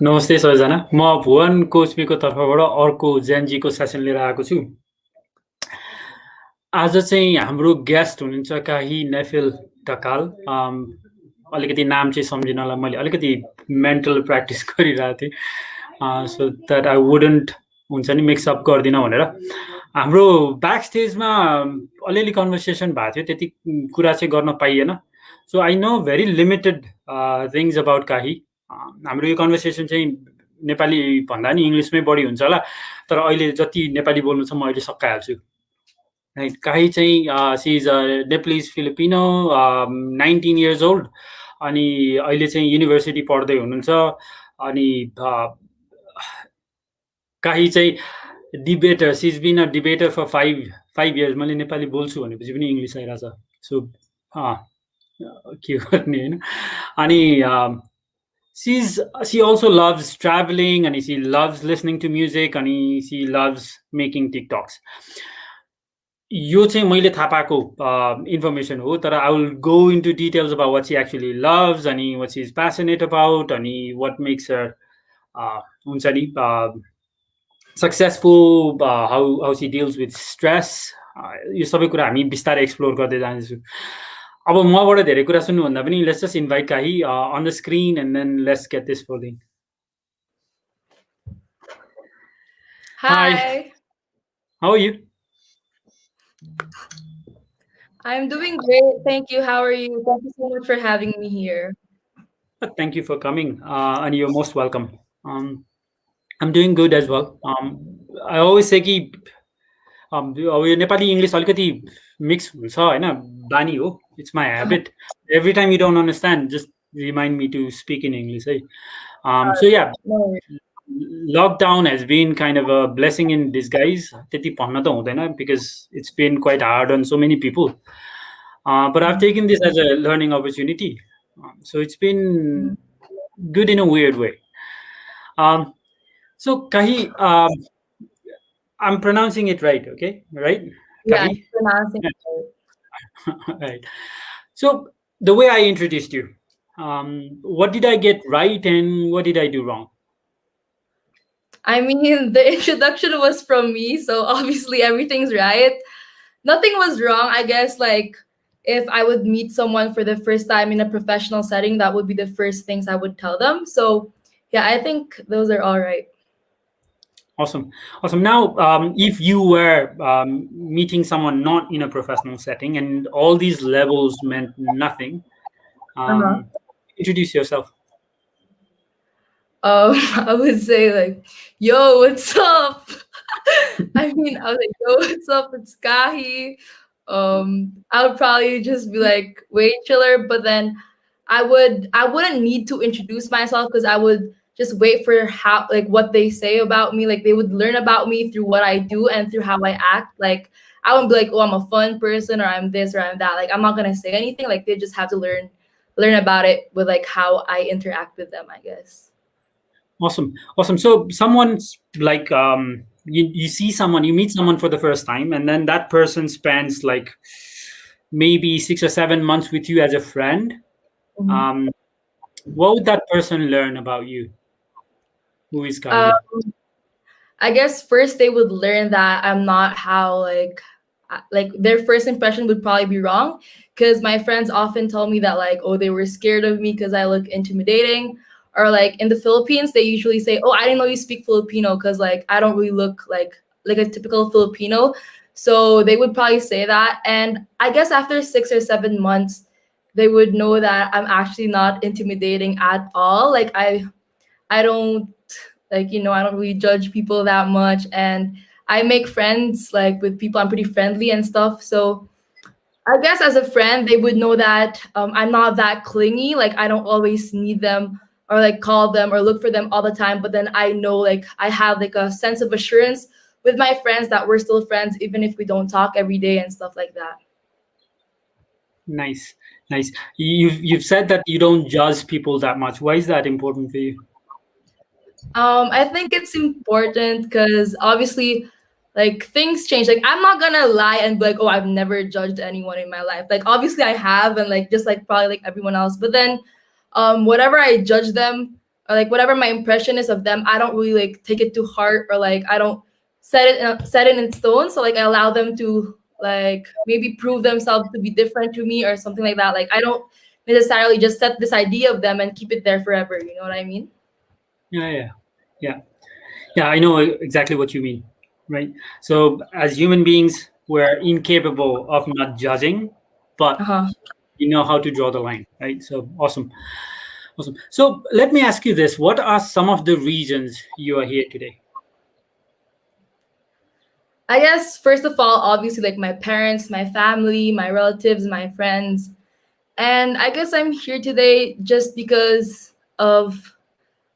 नमस्ते सबैजना। म भुवन कोचबीको तर्फबाट अर्को जेनजीको सेसन लिएर आएको छु। आज चाहिँ हाम्रो गेस्ट हुनुहुन्छ काही नेफिल ढकाल। अलिकति नाम चाहिँ सम्झिनलाई मैले अलिकति मेन्टल प्र्याक्टिस गरिरहेको थिएँ सो द्याट आई वुडन्ट हुन्छ नि मिक्सअप गर्दिनँ भनेर। हाम्रो ब्याक स्टेजमा अलिअलि कन्भर्सेसन भएको थियो, त्यति कुरा चाहिँ गर्न पाइएन। So I know very limited things about Kahi. हाम्रो यो कन्भर्सेसन चाहिँ नेपाली भन्दा नि इङ्ग्लिसमै बढी हुन्छ होला, तर अहिले जति नेपाली बोल्नु छ म अहिले सकाइहाल्छु। राइट, काही चाहिँ she is a Nepalese Filipino, 19 years old, अनि अहिले चाहिँ युनिभर्सिटी पढ्दै हुनुहुन्छ। अनि काही चाहिँ debater, she is been a debater for 5 years। मैले नेपाली बोल्छु भनेपछि पनि इङ्ग्लिस आइरहेछ, सो के गर्ने होइन। अनि she also loves traveling and she loves listening to music and she loves making TikToks. यो चाहिँ मैले थाहा पाएको इन्फर्मेसन हो, तर I will go into details about what she actually loves अनि what she is passionate about अनि what makes her हुन्छ नि successful, how she deals with stress. यो सबै कुरा हामी बिस्तारै एक्सप्लोर गर्दै जान्छौँ। अब मबाट धेरै कुरा सुन्नुभन्दा पनि let's just invite Kahi on the screen and then let's get this following. Hi. How are you? I'm doing great. Thank you. How are you? Thank you so much for having me here. Thank you for coming, and you're most welcome. I'm doing good as well. I always say कि यो Nepali English अलिकति mix हुन्छ होइन, बानी हो, it's my habit. Every time you don't understand just remind me to speak in English है। So yeah, lockdown has been kind of a blessing in disguise. त्यति भन्न त हुँदैन because it's been quite hard on so many people, but I have taken this as a learning opportunity, so it's been good in a weird way. So Kahi, I'm pronouncing it right, okay? Right? Yeah, Kahi? pronouncing it right. Right. So the way I introduced you, what did I get right and what did I do wrong? I mean, the introduction was from me, so obviously everything's right. Nothing was wrong, I guess. Like, if I would meet someone for the first time in a professional setting, that would be the first things I would tell them. So yeah, I think those are all right. Awesome. Now, if you were meeting someone not in a professional setting and all these levels meant nothing, introduce yourself. I would say like, yo, what's up? I mean, I was like, yo, what's up? It's Kahee. I would probably just be like way chiller, but then I wouldn't need to introduce myself because I would just wait for how like what they say about me. Like they would learn about me through what I do and through how I act. Like I wouldn't be like, oh, I'm a fun person or I'm this or I'm that. Like I'm not gonna say anything. Like they just have to learn about it with like how I interact with them, I guess. Awesome. So someone's like you see someone, you meet someone for the first time, and then that person spends like maybe 6 or 7 months with you as a friend. What would that person learn about you? Who is Kahee? I guess first they would learn that I'm not how like their first impression would probably be wrong, because my friends often tell me that like, oh, they were scared of me because I look intimidating. Or like in the Philippines, they usually say, oh, I didn't know you speak Filipino because like I don't really look like a typical Filipino. So they would probably say that. And I guess after 6 or 7 months, they would know that I'm actually not intimidating at all. Like I don't like, I don't really judge people that much. And I make friends like with people. I'm pretty friendly and stuff. So I guess as a friend, they would know that I'm not that clingy. Like I don't always need them or like call them or look for them all the time. But then I know like I have like a sense of assurance with my friends that we're still friends, even if we don't talk every day and stuff like that. Nice. You've said that you don't judge people that much. Why is that important for you? I think it's important because obviously like things change. Like I'm not gonna lie and be like, oh, I've never judged anyone in my life. Like obviously I have, and like just like probably like everyone else. But then whatever I judge them, or like whatever my impression is of them, I don't really like take it to heart, or like I don't set it in stone. So like I allow them to like maybe prove themselves to be different to me or something like that. Like I don't necessarily just set this idea of them and keep it there forever. You know what I mean? Yeah, yeah, yeah. I know exactly what you mean, right? So as human beings, we're incapable of not judging, but Uh-huh. you know how to draw the line, right? So awesome, awesome. So let me ask you this: what are some of the reasons you are here today? I guess first of all, obviously like my parents, my family, my relatives, my friends. And I guess I'm here today just because of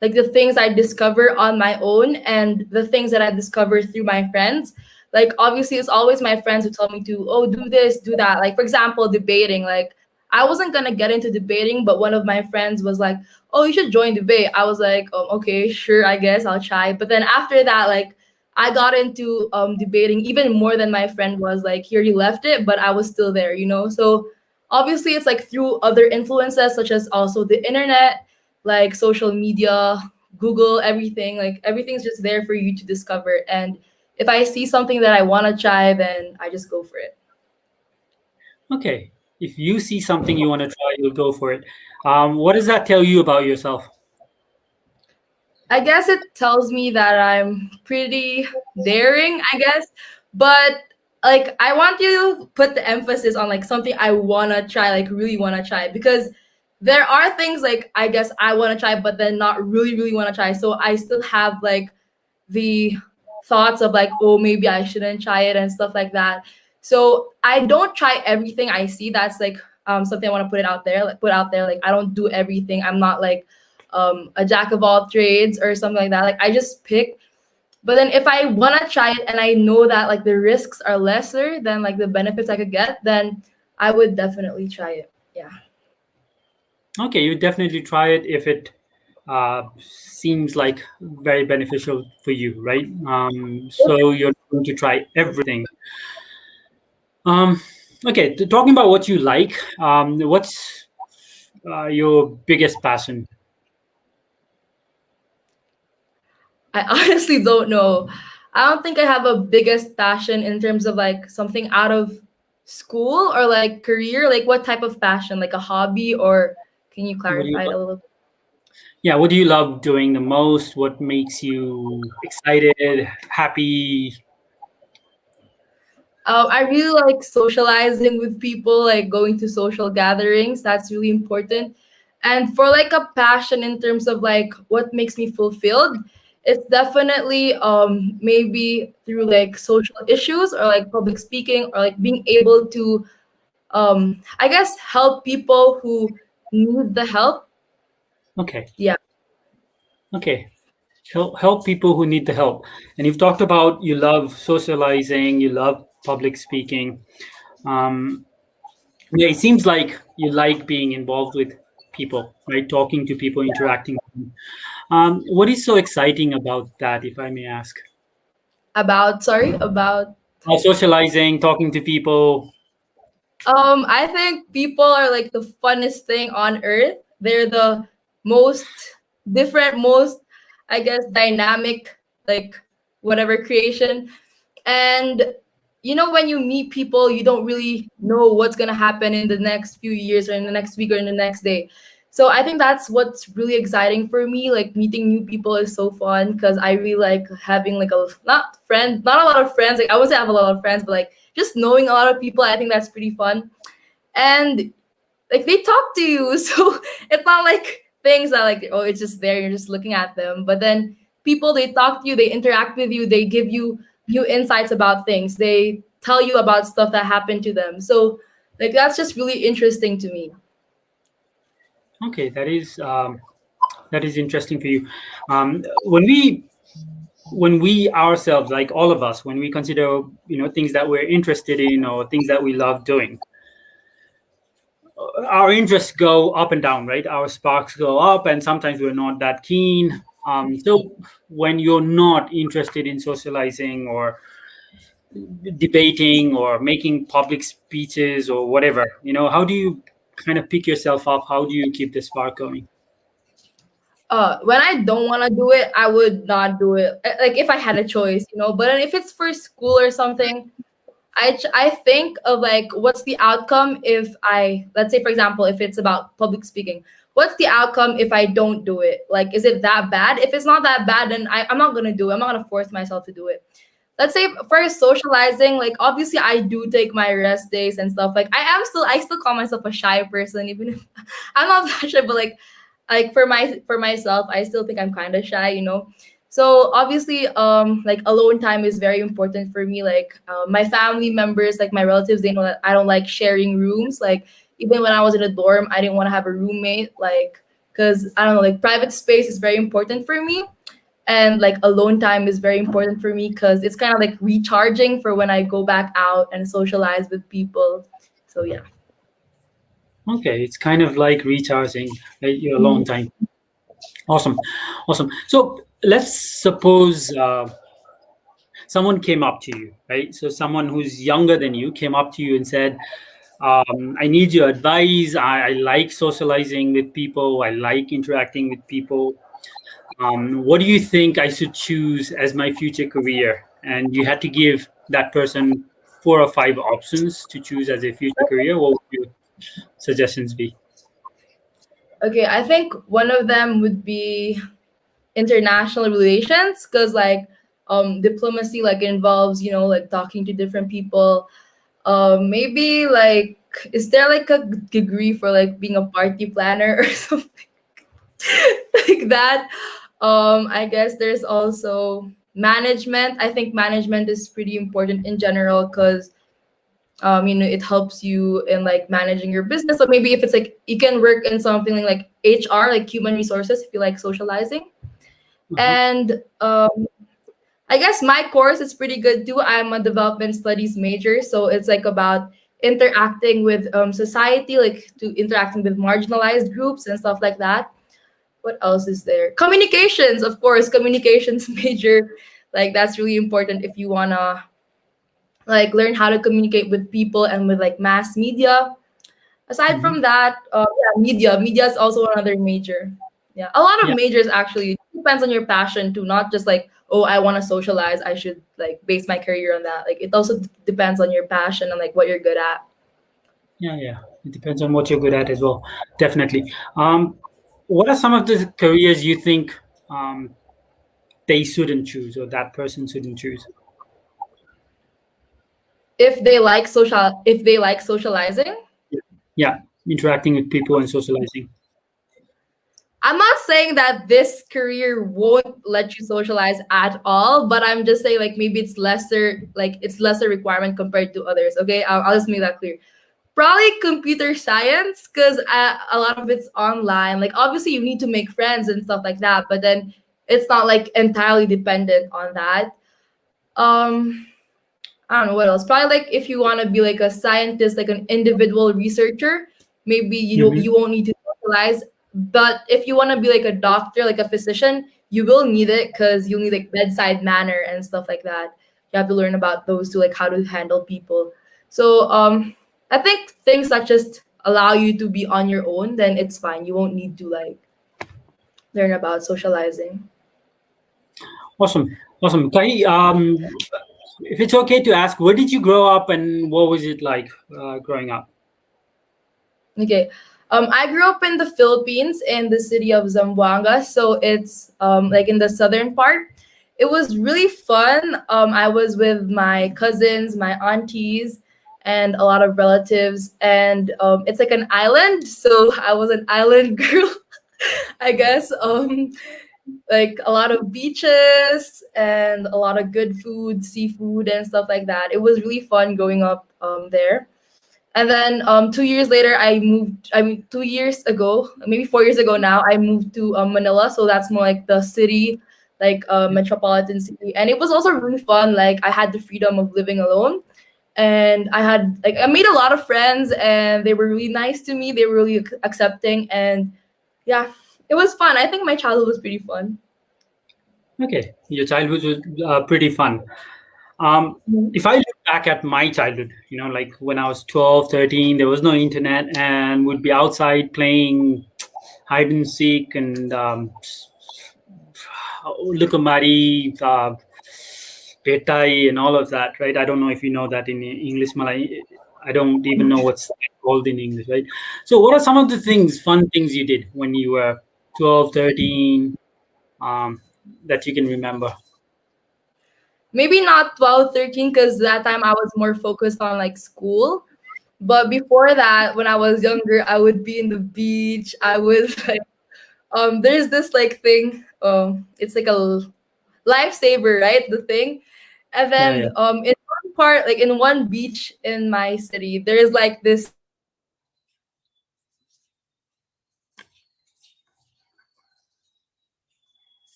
like the things I discover on my own and the things that I discover through my friends. Like obviously it's always my friends who tell me to, oh, do this, do that. Like for example, debating. Like I wasn't gonna get into debating, but one of my friends was like, oh, you should join debate. I was like, okay, sure, I guess I'll try. But then after that, like I got into debating even more than my friend was. Like he already left it, but I was still there, you know? So obviously it's like through other influences such as also the internet, like social media, Google, everything. Like everything's just there for you to discover. And if I see something that I want to try, then I just go for it. Okay, if you see something you want to try, you'll go for it. What does that tell you about yourself? I guess it tells me that I'm pretty daring, I guess. But like I want you to put the emphasis on like something I wanna try, like really wanna try. Because there are things like I guess I wanna try, but then not really, really wanna try. So I still have like the thoughts of like, oh, maybe I shouldn't try it and stuff like that. So I don't try everything I see. That's like something I want to put it out there, like put out there. Like I don't do everything. I'm not like a jack of all trades or something like that. Like I just pick. But then if I want to try it and I know that like the risks are lesser than like the benefits I could get, then I would definitely try it. Yeah. Okay, you definitely try it if it seems like very beneficial for you, right? So you're going to try everything. Um, okay, talking about what you like, what's your biggest passion? I honestly don't know. I don't think I have a biggest passion in terms of like something out of school or like career. Like what type of passion? Like a hobby, or can you What do you clarify it a little? Yeah, what do you love doing the most? What makes you excited, happy? I really like socializing with people, like going to social gatherings. That's really important. And for like a passion in terms of like what makes me fulfilled, it's definitely maybe through like social issues or like public speaking or like being able to I guess help people who need the help. Okay, Yeah. okay. Help people who need the help. And you've talked about you love socializing, you love public speaking. Um, yeah, it seems like you like being involved with people, right? Talking to people, interacting with them. What is so exciting about that, if I may ask? About sorry, about Socializing, talking to people. I think people are like the funnest thing on earth. They're the most different, most I guess dynamic, like whatever creation. And you know, when you meet people, you don't really know what's gonna happen in the next few years or in the next week or in the next day. So I think that's what's really exciting for me. Like meeting new people is so fun because I really like having like a not a lot of friends. Like I would say I have a lot of friends, but like just knowing a lot of people, I think that's pretty fun. And like they talk to you, so it's not like things that like oh it's just there, you're just looking at them. But then people, they talk to you, they interact with you, they give you new insights about things, they tell you about stuff that happened to them. So like that's just really interesting to me. Okay, that is interesting for you. When we ourselves, like all of us, when we consider things that we're interested in or things that we love doing, our interests go up and down, right? Our sparks go up, and sometimes we're not that keen. So when you're not interested in socializing or debating or making public speeches or whatever, how do you kind of pick yourself up? How do you keep the spark going? when I don't want to do it, I would not do it. Like if I had a choice, you know. But then if it's for school or something, I think of like what's the outcome if I, let's say for example, if it's about public speaking, what's the outcome if I don't do it? Like, is it that bad? If it's not that bad, then I'm not gonna do it. I'm not gonna force myself to do it. Let's say for socializing, like obviously I do take my rest days and stuff. Like I still call myself a shy person, even if I'm not that shy, but like for myself, I still think I'm kind of shy, you know. So obviously like alone time is very important for me. Like my family members, like my relatives, they know that I don't like sharing rooms. Like even when I was in a dorm, I didn't want to have a roommate, like because I don't know, like private space is very important for me, and like alone time is very important for me because it's kind of like recharging for when I go back out and socialize with people. So yeah. Okay, it's kind of like recharging your alone Mhm. time. Awesome, awesome. So let's suppose someone came up to you, right? So someone who's younger than you came up to you and said, I need your advice. I like socializing with people. I like interacting with people. What do you think I should choose as my future career? And you had to give that person 4 or 5 options to choose as a future career. What would your suggestions be? Okay, I think one of them would be international relations because like diplomacy like involves, you know, like talking to different people. Maybe like is there like a degree for like being a party planner or something like that? I guess there's also management. I think management is pretty important in general because you know, it helps you in like managing your business. So maybe if it's like you can work in something like HR, like human resources, if you like socializing. Uh-huh. And I guess my course is pretty good too. I'm a development studies major, so it's like about interacting with society, like to interacting with marginalized groups and stuff like that. What else is there? Communications, of course, communications major. Like that's really important if you wanna like learn how to communicate with people and with like mass media. Aside Mhm. from that, yeah, media is also another major. Yeah, a lot of Yeah, majors actually. It depends on your passion too, not just like, oh, I want to socialize, I should like base my career on that. Like it also depends on your passion and like what you're good at. yeah, yeah. It depends on what you're good at as well. Definitely. What are some of the careers you think they shouldn't choose or that person shouldn't choose? If they like socializing, Yeah, interacting with people and socializing. I'm not saying that this career won't let you socialize at all, but I'm just saying like maybe it's lesser requirement compared to others. Okay, I'll just make that clear. Probably computer science because a lot of it's online. Like obviously you need to make friends and stuff like that, but then it's not like entirely dependent on that. Um, I don't know what else. Probably like if you want to be like a scientist, like an individual researcher, maybe Hmm. you won't need to socialize. But if you want to be like a doctor, like a physician, you will need it because you'll need like bedside manner and stuff like that. You have to learn about those two, like how to handle people. So I think things that just allow you to be on your own, then it's fine. You won't need to like learn about socializing. Awesome, awesome. Kai, if it's okay to ask, where did you grow up and what was it like growing up? Okay. I grew up in the Philippines in the city of Zamboanga. So it's like in the southern part. It was really fun. I was with my cousins, my aunties, and a lot of relatives. And it's like an island. So I was an island girl, I guess. Like a lot of beaches and a lot of good food, seafood, and stuff like that. It was really fun growing up there. And then 2 years later, I moved. I mean, 2 years ago, maybe 4 years ago now, I moved to Manila. So that's more like the city, like metropolitan city. And it was also really fun. Like I had the freedom of living alone, and I made a lot of friends, and they were really nice to me. They were really accepting, and yeah, it was fun. I think my childhood was pretty fun. Okay, your childhood was pretty fun. Mhm. If I look back at my childhood, like when I was 12, 13, there was no internet and would be outside playing hide and seek, and Lukumari, Petai, and all of that, right? I don't know if you know that in English, Malay. I don't even know what's called in English, right? So, what are some of the fun things you did when you were 12, 13, that you can remember? Maybe not 12, 13, because that time I was more focused on like school. But before that, when I was younger, I would be in the beach. I was like, there's this like thing. It's like a lifesaver, right? The thing. And Yeah, yeah. then in one part, like in one beach in my city, there's like this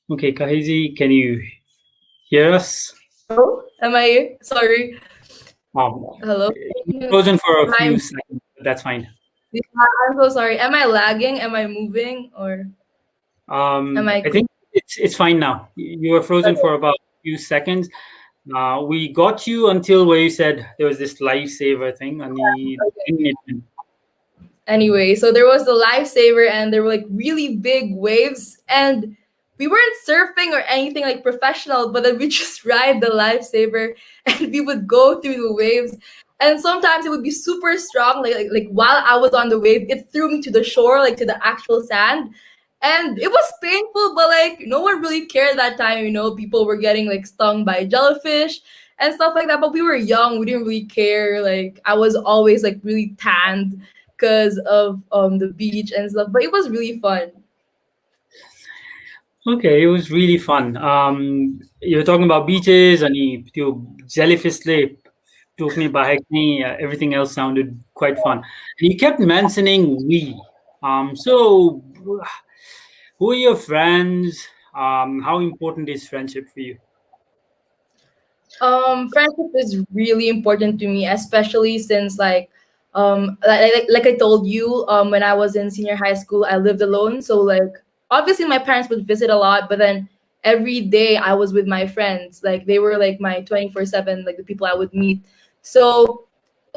Okay, Kahizi, can you hear us? hello. Am I here? Sorry. Um, Hello. Frozen for a Am I, few seconds, but that's fine. yeah, I'm so sorry. Am I lagging? Am I moving? Or am I I clear? think it's fine now. You were frozen for about a few seconds. We got you until where you said there was this lifesaver thing, and the Anyway, so there was the lifesaver and there were like really big waves, and we weren't surfing or anything like professional, but then we just ride the lifesaver and we would go through the waves. And sometimes it would be super strong, like while I was on the wave, it threw me to the shore, like to the actual sand. And it was painful, but like no one really cared that time, people were getting like stung by jellyfish and stuff like that. But we were young, we didn't really care. Like I was always like really tanned because of the beach and stuff. But it was really fun. Okay, it was really fun. You were talking about beaches and you jellyfish lake, talking about hiking, everything else sounded quite fun. And you kept mentioning we. So who are your friends? How important is friendship for you? Friendship is really important to me, especially since like I told you, when I was in senior high school, I lived alone. So like obviously my parents would visit a lot, but then every day I was with my friends. Like they were like my 24/7, like the people I would meet. So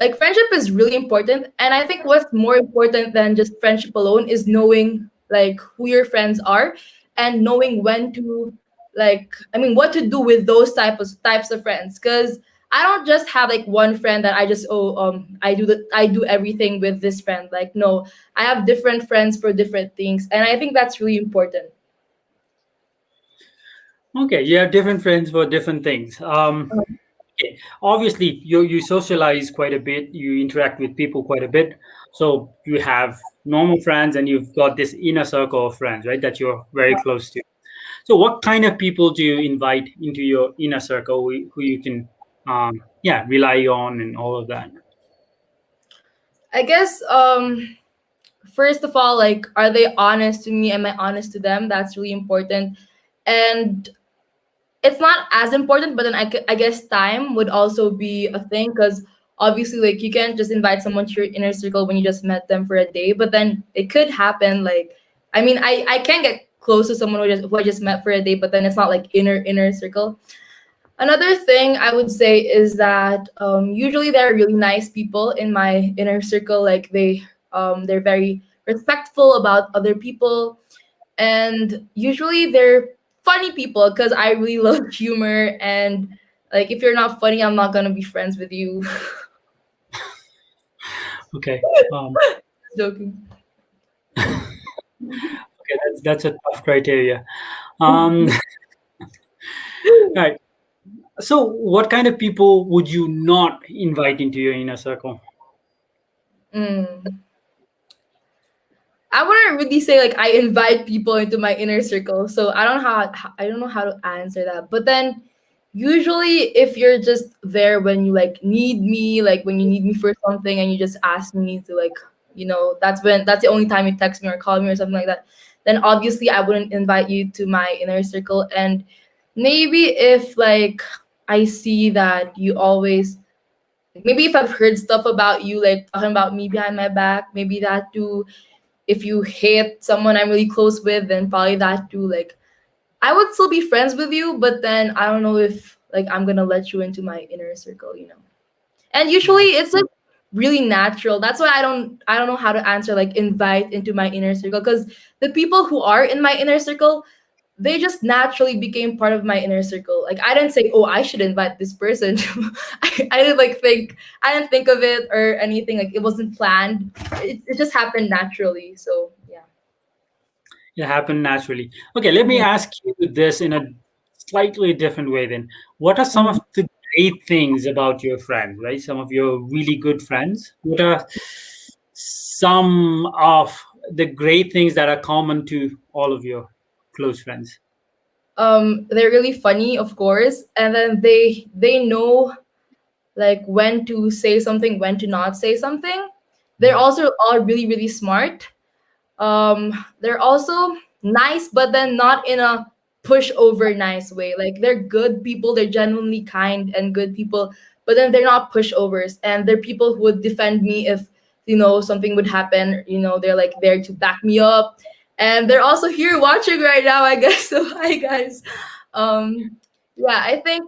like friendship is really important, and I think what's more important than just friendship alone is knowing like who your friends are, and knowing when to, like, I mean, what to do with those types of friends. Because I don't just have like one friend that I just, I do everything with this friend. Like no, I have different friends for different things, and I think that's really important. Okay, you have different friends for different things. Okay. Obviously, you socialize quite a bit. You interact with people quite a bit. So you have normal friends, and you've got this inner circle of friends, right? That you're very close to. So, what kind of people do you invite into your inner circle who you can, yeah, rely on and all of that? I guess first of all, like, are they honest to me? Am I honest to them? That's really important. And it's not as important, but then I guess time would also be a thing, because obviously like you can't just invite someone to your inner circle when you just met them for a day. But then it could happen, like, I mean, I can get close to someone who I just met for a day, but then it's not like inner circle. Another thing I would say is that usually there are really nice people in my inner circle. Like they're very respectful about other people, and usually they're funny people, because I really love humor. And like if you're not funny, I'm not gonna be friends with you. Okay. Joking. Okay, that's a tough criteria. Right. So, what kind of people would you not invite into your inner circle? Mm. I wouldn't really say like I invite people into my inner circle, so I don't know how to answer that. But then usually if you're just there when you like need me, like when you need me for something and you just ask me to, like, that's the only time you text me or call me or something like that, then obviously I wouldn't invite you to my inner circle. And maybe if like I see that you always, maybe if I've heard stuff about you, like talking about me behind my back, maybe that too. If you hate someone I'm really close with, then probably that too. Like I would still be friends with you, but then I don't know if like I'm gonna let you into my inner circle. And usually Right. it's like really natural. That's why I don't know how to answer like invite into my inner circle, because the people who are in my inner circle, they just naturally became part of my inner circle. Like I didn't say, oh, I should invite this person. I didn't like think, I didn't think of it or anything. Like it wasn't planned. It just happened naturally. So yeah. It happened naturally. Okay, let me Mhm. ask you this in a slightly different way then. What are some Mhm. of the great things about your friends, right? Some of your really good friends. What are some of the great things that are common to all of your close friends? They're really funny, of course, and then they know like when to say something, when to not say something. They're also all really really smart. They're also nice, but then not in a pushover nice way. Like they're good people, they're genuinely kind and good people, but then they're not pushovers, and they're people who would defend me if something would happen. They're like there to back me up, and they're also here watching right now, I guess. So hi guys. Yeah, I think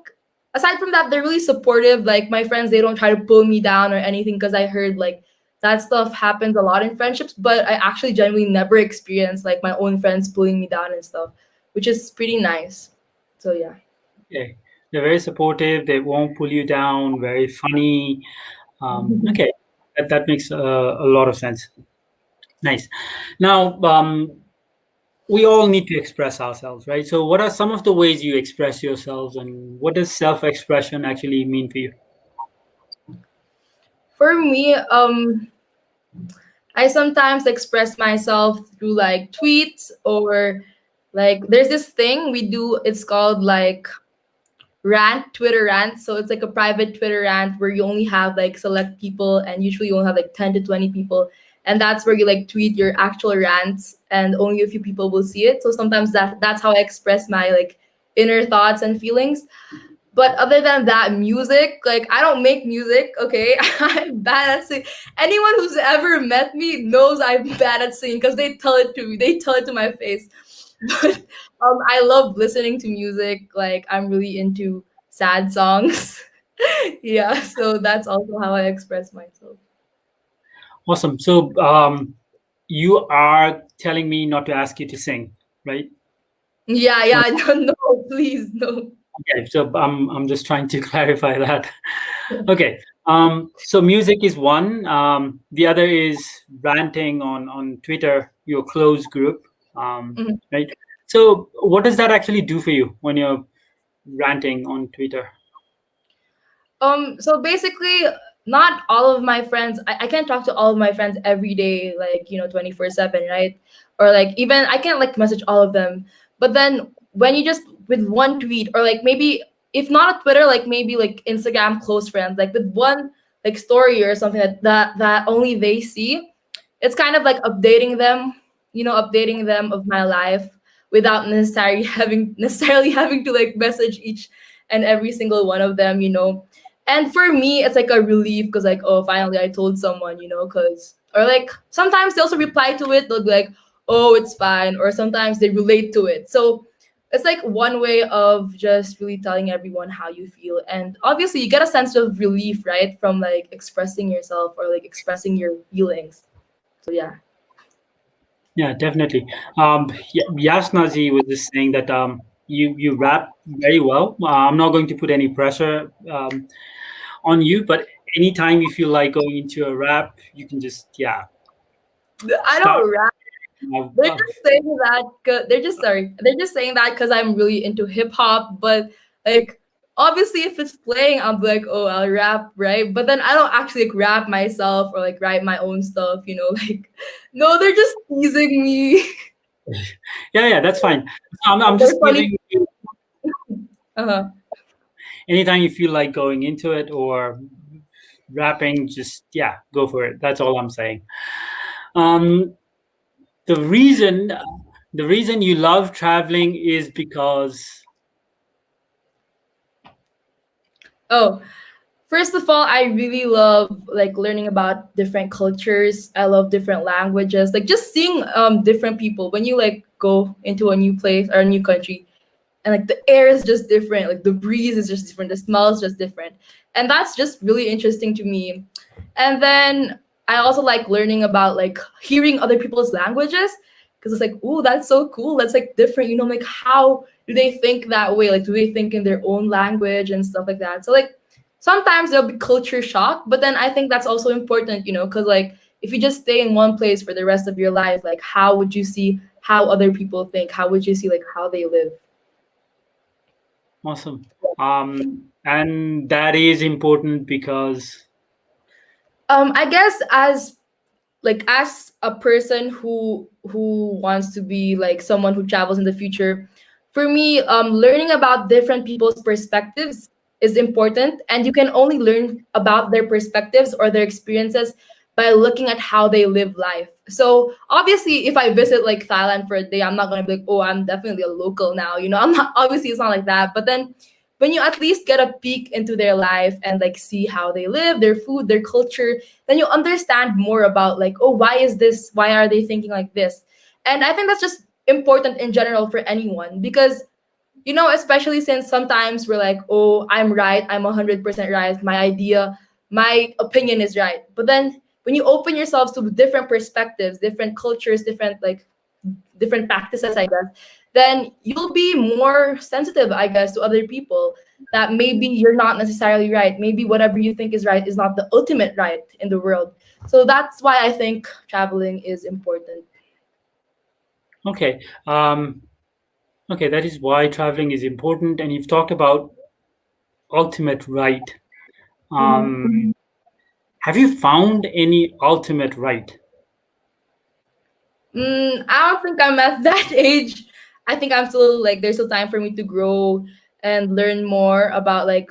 aside from that, they're really supportive. Like my friends, they don't try to pull me down or anything, because I heard like that stuff happens a lot in friendships, but I actually genuinely never experienced like my own friends pulling me down and stuff, which is pretty nice. So yeah. Okay. They're very supportive. They won't pull you down. Very funny. Okay, that makes a lot of sense. Nice. Now, we all need to express ourselves, right? So, what are some of the ways you express yourselves, and what does self-expression actually mean for you? For me, I sometimes express myself through like tweets, or like there's this thing we do, it's called like Twitter rant. So it's like a private Twitter rant where you only have like select people, and usually you only have like 10 to 20 people. And that's where you like tweet your actual rants, and only a few people will see it. So sometimes that's how I express my like inner thoughts and feelings. But other than that, music, like I don't make music, okay? I'm bad at singing. Anyone who's ever met me knows I'm bad at singing, because they tell it to me. They tell it to my face. But I love listening to music. Like I'm really into sad songs. Yeah, so that's also how I express myself. Awesome. So, you are telling me not to ask you to sing, right? Yeah, So, yeah, no, please, no. okay. So, I'm just trying to clarify that. Okay. So music is one. The other is ranting on Twitter, your close group. Mhm. Right. So, what does that actually do for you when you're ranting on Twitter? So basically, not all of my friends, I can't talk to all of my friends every day, like, 24/7, right? Or like even I can't like message all of them. But then when you just with one tweet, or like maybe if not a Twitter, like maybe like Instagram close friends, like with one like story or something that only they see, it's kind of like updating them of my life without necessarily having to like message each and every single one of them. And for me, it's like a relief, because like, oh, finally I told someone. Because or like sometimes they also reply to it. They'll be like, oh, it's fine, or sometimes they relate to it. So it's like one way of just really telling everyone how you feel, and obviously you get a sense of relief, right, from like expressing yourself or like expressing your feelings. So yeah. Yeah, definitely. Yasnazi was just saying that you rap very well. I'm not going to put any pressure on you, but anytime you feel like going into a rap, you can just I start. don't rap. They're just saying that. They're just saying that because I'm really into hip hop. But like, obviously, if it's playing, I'm like, oh, I'll rap, right? But then I don't actually like rap myself or like write my own stuff. Like, no, they're just teasing me. Yeah, that's fine. I'm They're just funny. giving you Uh-huh. anytime you feel like going into it or rapping, just go for it. That's all I'm saying. Um, the reason the reason you love traveling is because Oh, first of all, I really love like learning about different cultures. I love different languages. Like just seeing different people when you like go into a new place or a new country, and like the air is just different, like the breeze is just different, the smell is just different, and that's just really interesting to me. And then I also like learning about like hearing other people's languages because it's like, oh, that's so cool. That's like different. Like how do they think that way? Like, do they think in their own language and stuff like that? So like sometimes there'll be culture shock, but then I think that's also important, because like if you just stay in one place for the rest of your life, like how would you see how other people think? How would you see like how they live? Awesome. And that is important because I guess as a person who wants to be like someone who travels in the future, for me, learning about different people's perspectives is important, and you can only learn about their perspectives or their experiences by looking at how they live life. So obviously if I visit like Thailand for a day, I'm not going to be like, oh, I'm definitely a local now. I'm not, obviously it's not like that, but then when you at least get a peek into their life and like see how they live, their food, their culture, then you understand more about like, oh, why are they thinking like this? And I think that's just important in general for anyone because especially since sometimes we're like, oh, I'm right, I'm 100% right, my opinion is right. But then when you open yourselves to different perspectives, different cultures, different practices, I guess, then you'll be more sensitive, I guess, to other people, that maybe you're not necessarily right. Maybe whatever you think is right is not the ultimate right in the world. So that's why I think traveling is important. okay. Okay, that is why traveling is important. And you've talked about ultimate right. Mhm. Have you found any ultimate right? I don't think I'm at that age. I think I'm still like there's still time for me to grow and learn more about like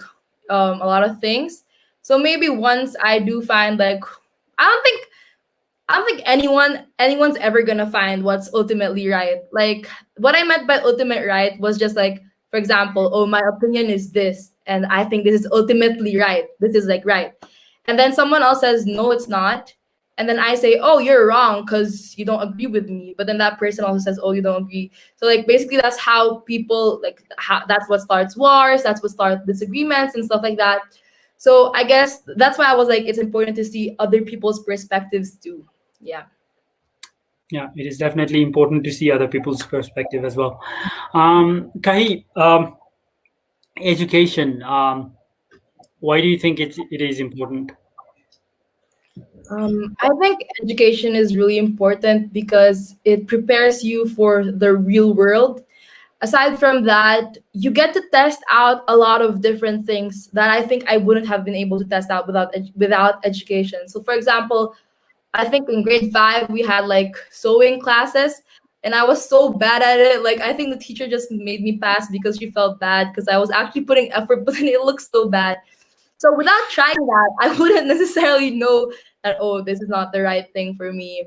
a lot of things. So maybe once I do find like I don't think I don't think anyone's ever gonna find what's ultimately right. Like what I meant by ultimate right was just like, for example, oh, my opinion is this, and I think this is ultimately right. This is like right. And then someone else says, no, it's not. And then I say, oh, you're wrong because you don't agree with me. But then that person also says, oh, you don't agree. So like basically that's how people like that's what starts wars, that's what starts disagreements and stuff like that. So I guess that's why I was like, it's important to see other people's perspectives too. Yeah. Yeah, it is definitely important to see other people's perspective as well. Kahee, education. Why do you think it is important? I think education is really important because it prepares you for the real world. Aside from that, you get to test out a lot of different things that I think I wouldn't have been able to test out without education. So, for example, I think in grade 5 we had like sewing classes, and I was so bad at it. Like I think the teacher just made me pass because she felt bad because I was actually putting effort, but then it looked so bad. So without trying that, I wouldn't necessarily know that, oh, this is not the right thing for me.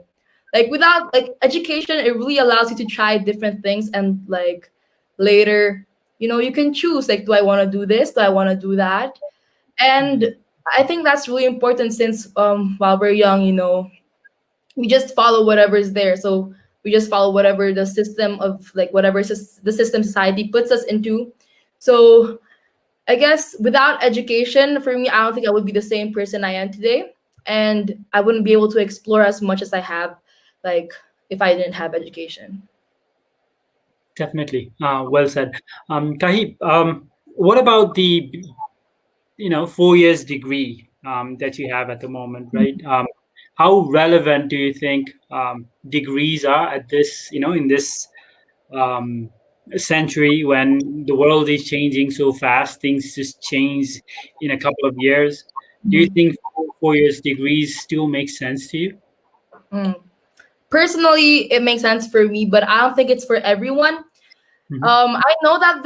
Like without like education, it really allows you to try different things, and like later, you can choose like, do I want to do this? Do I want to do that? Mhm. And I think that's really important since while we're young, we just follow whatever is there. So we just follow whatever the system of like the system society puts us into. So I guess without education, for me, I don't think I would be the same person I am today, and I wouldn't be able to explore as much as I have, like if I didn't have education. Definitely. Well said. Kahee, what about the 4 years degree that you have at the moment, right? How relevant do you think degrees are at this, in this um, century when the world is changing so fast? Things just change in a couple of years. Do you Mhm. think 4 years degrees still make sense to you? Mm. Personally, it makes sense for me, but I don't think it's for everyone. Mhm. I know that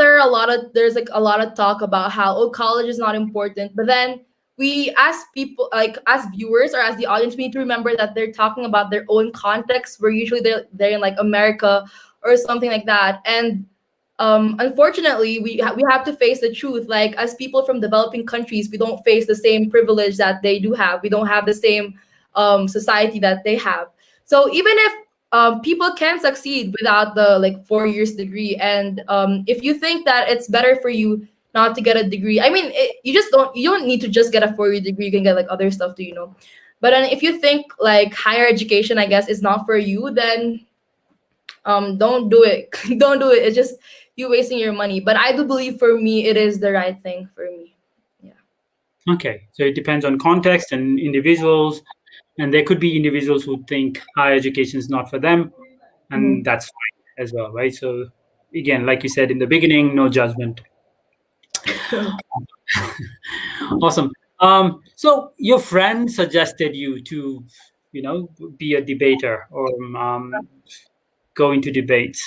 there's like a lot of talk about how, oh, college is not important, but then we as people, like as viewers or as the audience, we need to remember that they're talking about their own context, where usually they're in like America or something like that. And unfortunately, we have to face the truth. Like as people from developing countries, we don't face the same privilege that they do have. We don't have the same society that they have. So even if people can succeed without the like 4 years degree, and if you think that it's better for you not to get a degree. I mean, you don't need to just get a 4-year degree. You can get like other stuff too, you know. But then if you think like higher education, I guess, is not for you, then don't do it. Don't do it. It's just you wasting your money. But I do believe for me it is the right thing for me. Yeah. Okay, so it depends on context and individuals, and there could be individuals who think higher education is not for them, and that's fine as well, right? So again, like you said in the beginning, no judgment. Awesome. So your friend suggested you to, be a debater or go into debates.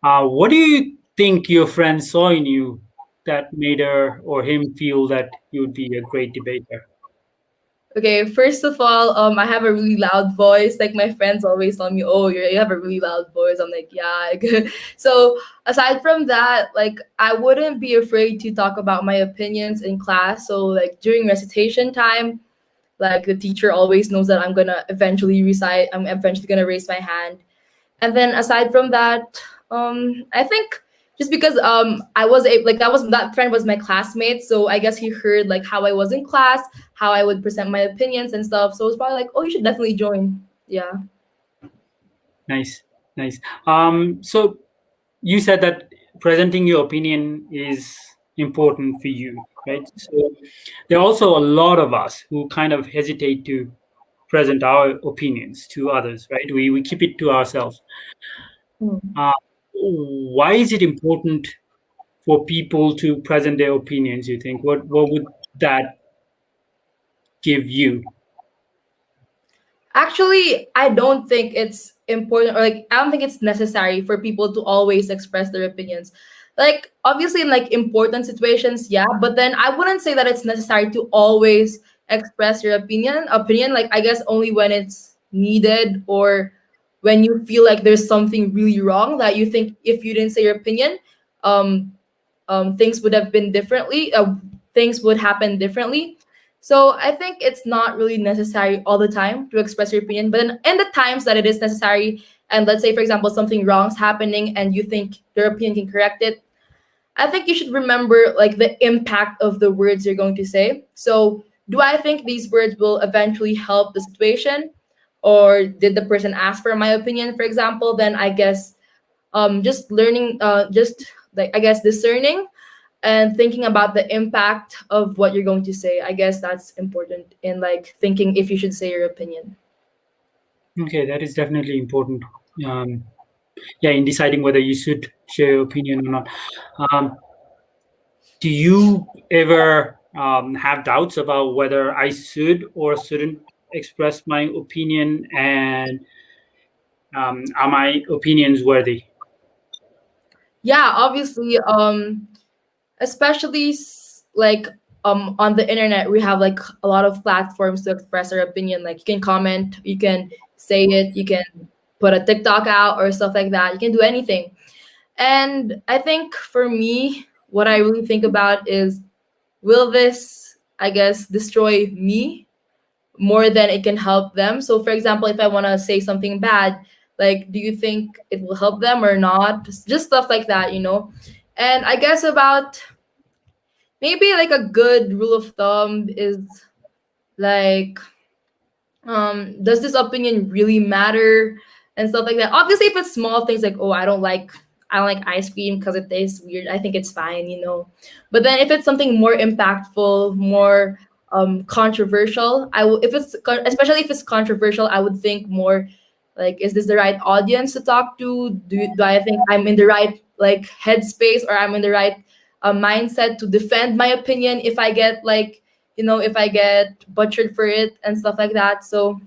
What do you think your friend saw in you that made her or him feel that you would be a great debater? Okay, first of all, I have a really loud voice. Like my friends always tell me, "Oh, you have a really loud voice." I'm like, "Yeah." So aside from that, like I wouldn't be afraid to talk about my opinions in class. So like during recitation time, like the teacher always knows that I'm gonna eventually recite. I'm eventually gonna raise my hand. And then aside from that, I think just because I was that friend was my classmate, so I guess he heard like how I was in class, how I would present my opinions and stuff. So it was probably like, oh, you should definitely join. Yeah. Nice, nice. So you said that presenting your opinion is important for you, right? So there are also a lot of us who kind of hesitate to present our opinions to others, right? We keep it to ourselves. Uh, why is it important for people to present their opinions, you think? What would that give you? Actually, I don't think it's important, or like I don't think it's necessary for people to always express their opinions. Like obviously in like important situations, yeah, but then I wouldn't say that it's necessary to always express your opinion, like I guess only when it's needed, or when you feel like there's something really wrong that you think if you didn't say your opinion, um things would have been differently, things would happen differently. So I think it's not really necessary all the time to express your opinion, but in the times that it is necessary, and let's say for example something wrong's happening and you think your opinion can correct it, I think you should remember like the impact of the words you're going to say. So do I think these words will eventually help the situation, or did the person ask for my opinion, for example? Then I guess just learning, just like I guess discerning and thinking about the impact of what you're going to say. I guess that's important in like thinking if you should say your opinion. Okay, that is definitely important. Um, yeah, in deciding whether you should share your opinion or not. Um, do you ever have doubts about whether I should or shouldn't express my opinion, and are my opinions worthy? Yeah, obviously, especially like on the internet we have like a lot of platforms to express our opinion. Like you can comment, you can say it, you can put a TikTok out or stuff like that. You can do anything. And I think for me, what I really think about is, will this, I guess, destroy me more than it can help them? So for example, if I want to say something bad, like do you think it will help them or not? Just stuff like that, you know. And I guess about maybe like a good rule of thumb is like, does this opinion really matter and stuff like that? Obviously if it's small things like, oh, I don't like ice cream because it tastes weird, I think it's fine, you know. But then if it's something more impactful, more controversial, I will, if it's especially if it's controversial, I would think more like, is this the right audience to talk to? Do I think I'm in the right like headspace, or I'm in the right mindset to defend my opinion if I get like, you know, if I get butchered for it and stuff like that. So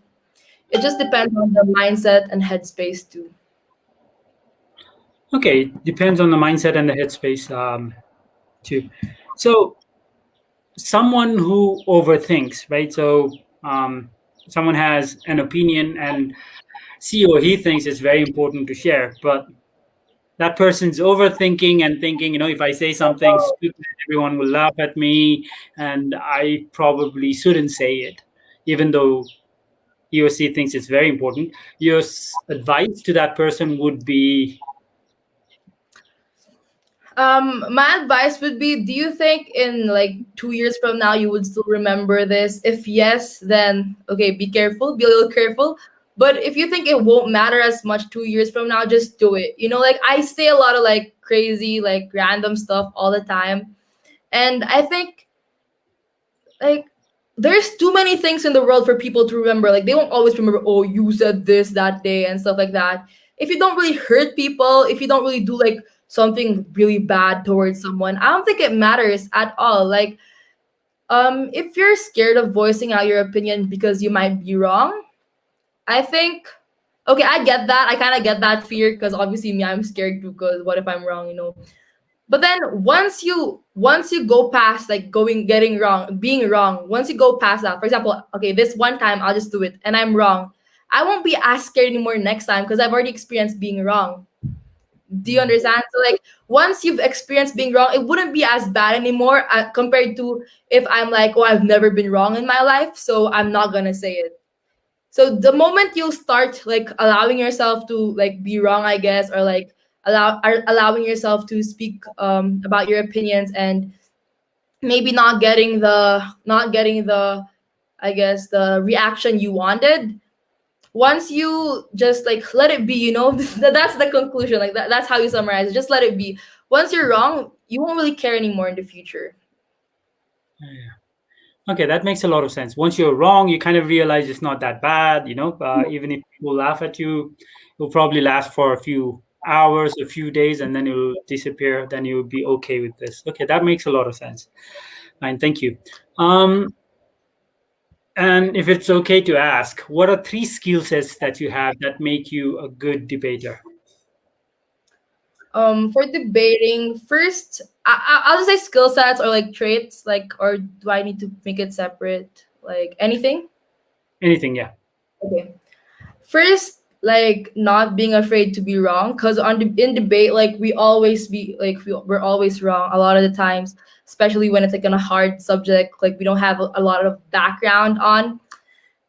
it just depends on the mindset and headspace too. Okay, depends on the mindset and the headspace too. So someone who overthinks, right? So someone has an opinion and she or he thinks it's very important to share, but that person's overthinking and thinking, if I say something stupid, everyone will laugh at me, and I probably shouldn't say it, even though he or she thinks it's very important. Your advice to that person would be? My advice would be, do you think in like 2 years from now you would still remember this? If yes, then okay, be careful, be a little careful. But if you think it won't matter as much 2 years from now, just do it. Like I say a lot of like crazy, like random stuff all the time. And I think like there's too many things in the world for people to remember. Like they won't always remember, oh, you said this that day and stuff like that. If you don't really hurt people, if you don't really do like something really bad towards someone, I don't think it matters at all. Like if you're scared of voicing out your opinion because you might be wrong, I think okay, I get that. I kind of get that fear because obviously me, I'm scared too because what if I'm wrong? But then once you go past like getting wrong, being wrong, once you go past that, for example, okay, this one time I'll just do it and I'm wrong. I won't be as scared anymore next time because I've already experienced being wrong. Do you understand? So like once you've experienced being wrong, it wouldn't be as bad anymore compared to if I'm like, oh, I've never been wrong in my life, so I'm not gonna say it. So the moment you start like allowing yourself to like be wrong, I guess, or like allowing yourself to speak about your opinions and maybe not getting the I guess the reaction you wanted. Once you just like let it be, that's the conclusion. Like that's how you summarize it. Just let it be. Once you're wrong, you won't really care anymore in the future. Yeah. Okay, that makes a lot of sense. Once you're wrong, you kind of realize it's not that bad. Even if people laugh at you, it'll probably last for a few hours, a few days, and then it'll disappear. Then you'll be okay with this. Okay, that makes a lot of sense. Fine, thank you. And if it's okay to ask, what are three skill sets that you have that make you a good debater? For debating, first, I'll just say skill sets or like traits, like, or do I need to make it separate? Like anything? Anything, yeah. Okay. First, like not being afraid to be wrong, because in debate, like we always be like we're always wrong a lot of the times, especially when it's like on a hard subject, like we don't have a lot of background on.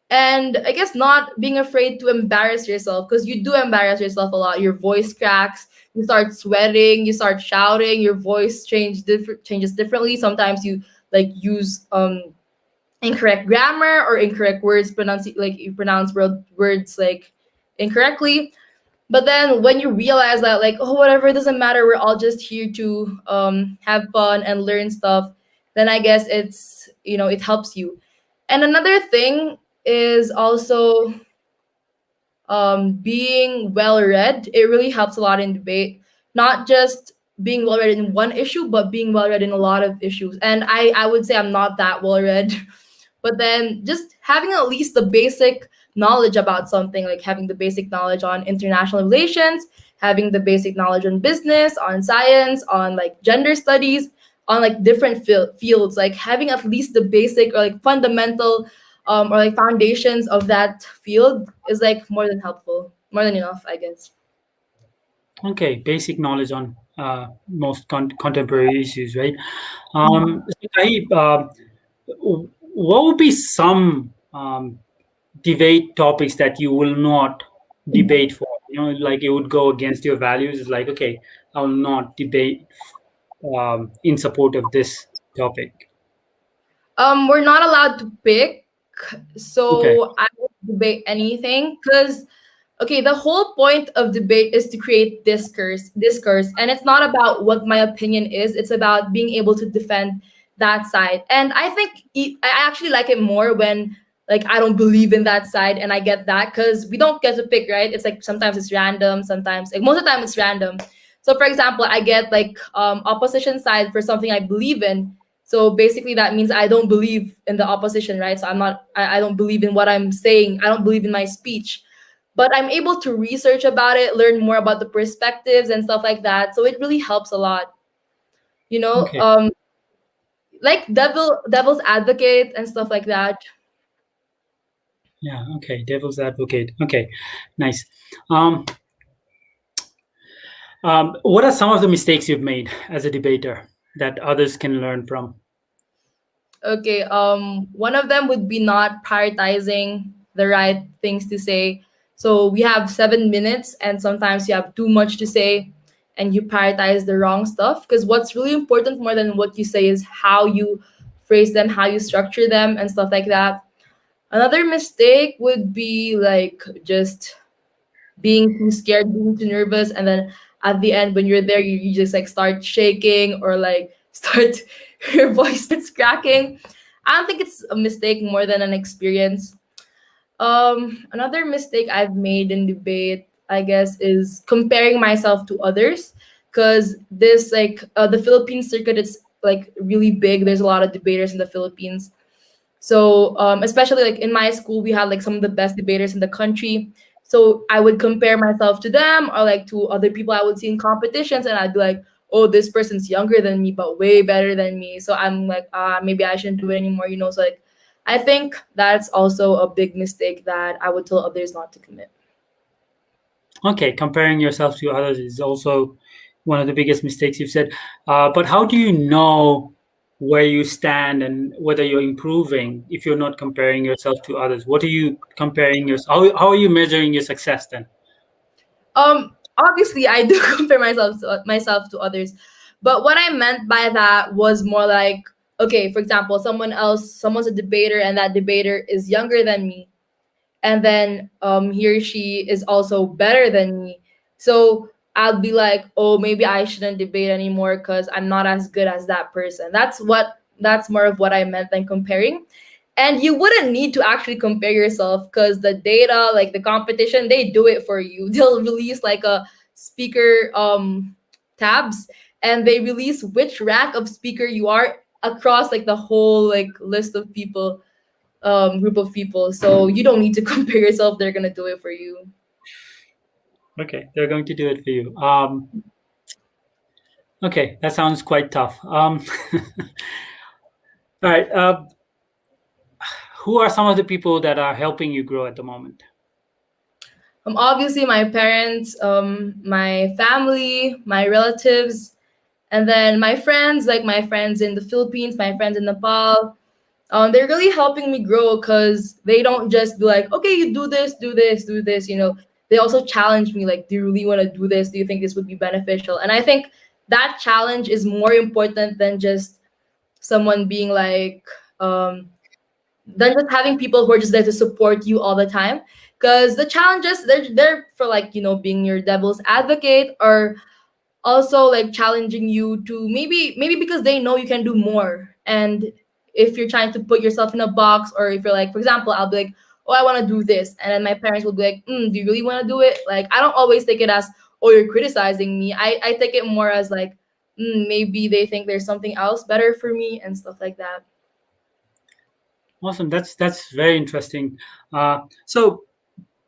And I guess not being afraid to embarrass yourself, because you do embarrass yourself a lot. Your voice cracks, you start sweating, you start shouting, your voice changes differently. Sometimes you like use incorrect grammar or incorrect words, like you pronounce words like incorrectly. But then when you realize that like, oh, whatever, it doesn't matter, we're all just here to have fun and learn stuff, then I guess it helps you. And another thing is also being well read. It really helps a lot in debate, not just being well read in one issue, but being well read in a lot of issues. And I would say I'm not that well read. But then just having at least the basic knowledge about something, like having the basic knowledge on international relations, having the basic knowledge on business, on science, on like gender studies, on like different fields, like having at least the basic or like fundamental or like foundations of that field is like more than helpful, more than enough, I guess. Okay, basic knowledge on most contemporary issues, right? So Kahee, what would be some debate topics that you will not debate for? Like it would go against your values. It's like, okay, I will not debate in support of this topic. We're not allowed to pick, Okay. so I won't debate anything because okay, the whole point of debate is to create discourse, and it's not about what my opinion is, it's about being able to defend that side. And I think I actually like it more when like I don't believe in that side, and I get that because we don't get to pick, right? It's like sometimes it's random, sometimes like most of the time it's random. So for example, I get like opposition side for something I believe in. So basically that means I don't believe in the opposition, right? So I don't believe in what I'm saying, I don't believe in my speech, but I'm able to research about it, learn more about the perspectives and stuff like that. So it really helps a lot. You know, Okay. like devil's advocate and stuff like that. Yeah. Okay. Devil's advocate. Okay. Nice. Um, what are some of the mistakes you've made as a debater that others can learn from? Okay, one of them would be not prioritizing the right things to say. So we have 7 minutes, and sometimes you have too much to say. and you prioritize the wrong stuff. Because what's really important more than what you say is how you phrase them, how you structure them, and stuff like that. Another mistake would be like just being too scared, being too nervous, and then at the end when you're there, you just like start shaking or like start your voice starts cracking. I don't think it's a mistake more than an experience. Another mistake I've made in debate, I guess, is comparing myself to others, because this like the Philippine circuit, it's like really big. There's a lot of debaters in the Philippines, so especially like in my school, we had like some of the best debaters in the country. So I would compare myself to them or like to other people I would see in competitions, and I'd be like, "Oh, this person's younger than me, but way better than me." So I'm like, maybe I shouldn't do it anymore, you know. So like, I think that's also a big mistake that I would tell others not to commit. Okay, comparing yourself to others is also one of the biggest mistakes you've said. But how do you know where you stand and whether you're improving if you're not comparing yourself to others? What are you comparing yourself? How are you measuring your success then? Obviously, I do compare myself to others, but what I meant by that was more like, okay, for example, someone's a debater, and that debater is younger than me, and then he or she is also better than me. So I'll be like, oh, maybe I shouldn't debate anymore because I'm not as good as that person. That's more of what I meant than comparing. And you wouldn't need to actually compare yourself, because the data, like the competition, they do it for you. They'll release like a speaker tabs, and they release which rank of speaker you are across like the whole like list of people, group of people. So you don't need to compare yourself. They're gonna do it for you. Okay, they're going to do it for you. Okay, that sounds quite tough. All right, who are some of the people that are helping you grow at the moment? Obviously my parents, my family, my relatives, and then my friends, like my friends in the Philippines, my friends in Nepal. They're really helping me grow, because they don't just be like, okay, you do this, do this, do this. You know, they also challenge me, like, do you really want to do this? Do you think this would be beneficial? And I think that challenge is more important than just someone being like, than just having people who are just there to support you all the time. Because the challenges, they're for like, you know, being your devil's advocate, or also like challenging you to maybe because they know you can do more. And if you're trying to put yourself in a box, or if you're like, for example, I'll be like, oh, I want to do this, and then my parents will be like, do you really want to do it? Like, I don't always take it as, oh, you're criticizing me. I take it more as like, maybe they think there's something else better for me and stuff like that. Awesome. That's very interesting. So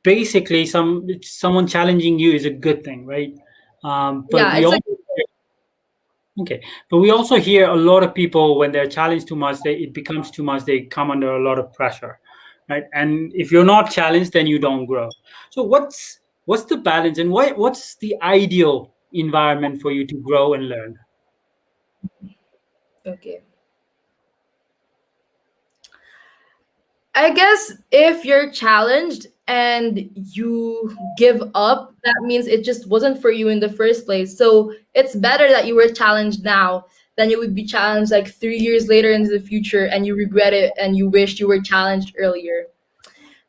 basically, someone challenging you is a good thing, right? But Yeah, we it's like, also Okay, but we also hear a lot of people when they're challenged too much, it becomes too much. They come under a lot of pressure, right? And if you're not challenged, then you don't grow. So what's the balance, and what's the ideal environment for you to grow and learn? okay. I guess if you're challenged and you give up, that means it just wasn't for you in the first place. So it's better that you were challenged now than you would be challenged like 3 years later into the future, and you regret it and you wish you were challenged earlier.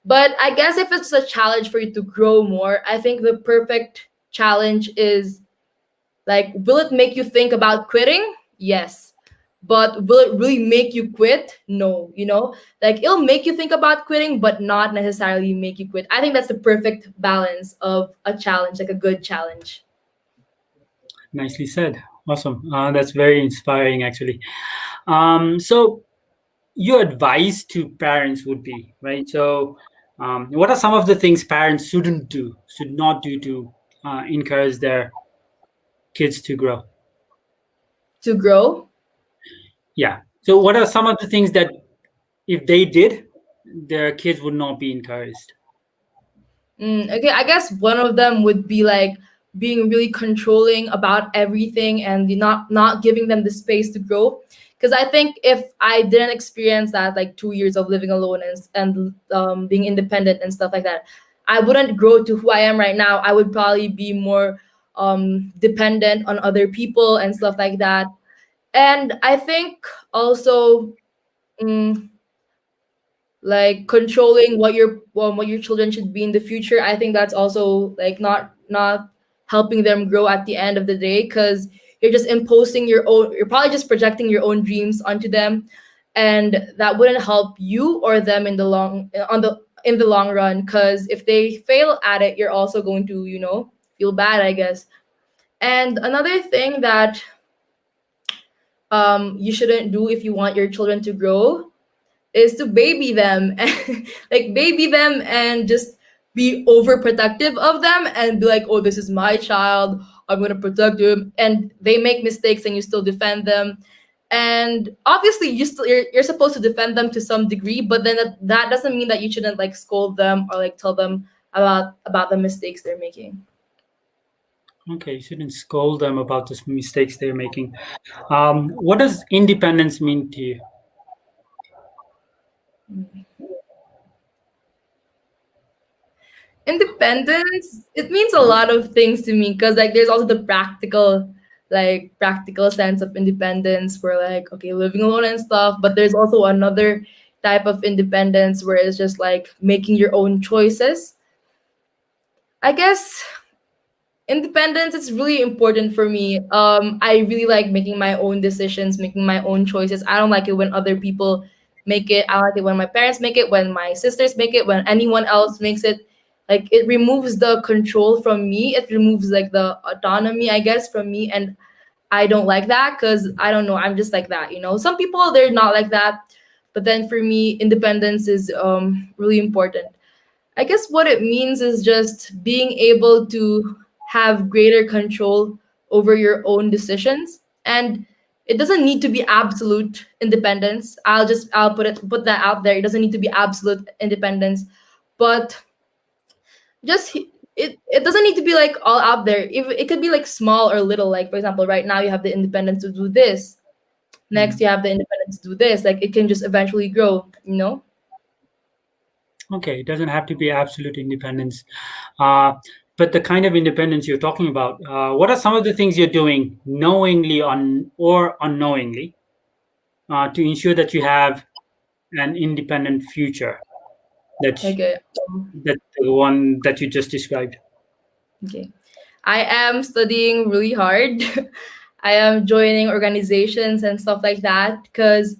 But I guess if it's a challenge for you to grow more, I think the perfect challenge is like, will it make you think about quitting? Yes. But will it really make you quit? No. You know, like it'll make you think about quitting, but not necessarily make you quit. I think that's the perfect balance of a challenge, like a good challenge. Nicely said. Awesome. That's very inspiring, actually. So your advice to parents would be, right? So, what are some of the things parents should not do to encourage their kids to grow? To grow. Yeah. So, what are some of the things that if they did, their kids would not be encouraged? Okay, I guess one of them would be like being really controlling about everything, and not giving them the space to grow. Because I think if I didn't experience that like 2 years of living alone and being independent and stuff like that, I wouldn't grow to who I am right now. I would probably be more dependent on other people and stuff like that. And I think also, mm, like controlling what your children should be in the future, I think that's also like not helping them grow at the end of the day, because you're just imposing your own, you're probably just projecting your own dreams onto them, and that wouldn't help you or them in the long run, because if they fail at it, you're also going to, feel bad, I guess. And another thing that you shouldn't do if you want your children to grow is to baby them like baby them and just be overprotective of them and be like, oh, this is my child, I'm going to protect him, and they make mistakes and you still defend them. And obviously you're supposed to defend them to some degree, but then that doesn't mean that you shouldn't like scold them or like tell them about the mistakes they're making. Okay, you shouldn't scold them about the mistakes they're making. What does independence mean to you? Independence, it means a lot of things to me, because like there's also the practical sense of independence, where like, okay, living alone and stuff, but there's also another type of independence where it's just like making your own choices. I guess independence is really important for me. I really like making my own decisions, making my own choices. I don't like it when other people make it. I like it when my parents make it, when my sisters make it, when anyone else makes it. Like it removes the control from me. It removes like the autonomy, I guess, from me. And I don't like that, because I don't know, I'm just like that, Some people, they're not like that. But then for me, independence is really important. I guess what it means is just being able to have greater control over your own decisions. And it doesn't need to be absolute independence. I'll put that out there. It doesn't need to be absolute independence, but just it doesn't need to be like all out there. If it could be like small or little, like for example, right now you have the independence to do this. Next you have the independence to do this. Like it can just eventually grow. Okay, it doesn't have to be absolute independence. Uh, but the kind of independence you're talking about, what are some of the things you're doing knowingly or unknowingly to ensure that you have an independent future? Okay. That the one that you just described. Okay. I am studying really hard. I am joining organizations and stuff like that, because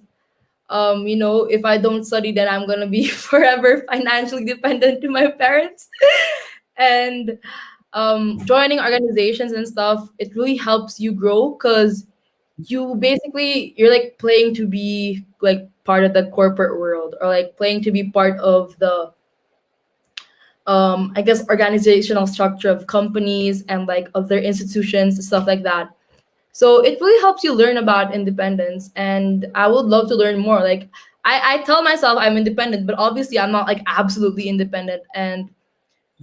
if I don't study, then I'm gonna be forever financially dependent to my parents. And joining organizations and stuff, it really helps you grow, because you're like playing to be like part of the corporate world, or like playing to be part of the I guess organizational structure of companies and like other institutions, stuff like that. So it really helps you learn about independence, and I would love to learn more. Like I tell myself I'm independent, but obviously I'm not like absolutely independent, and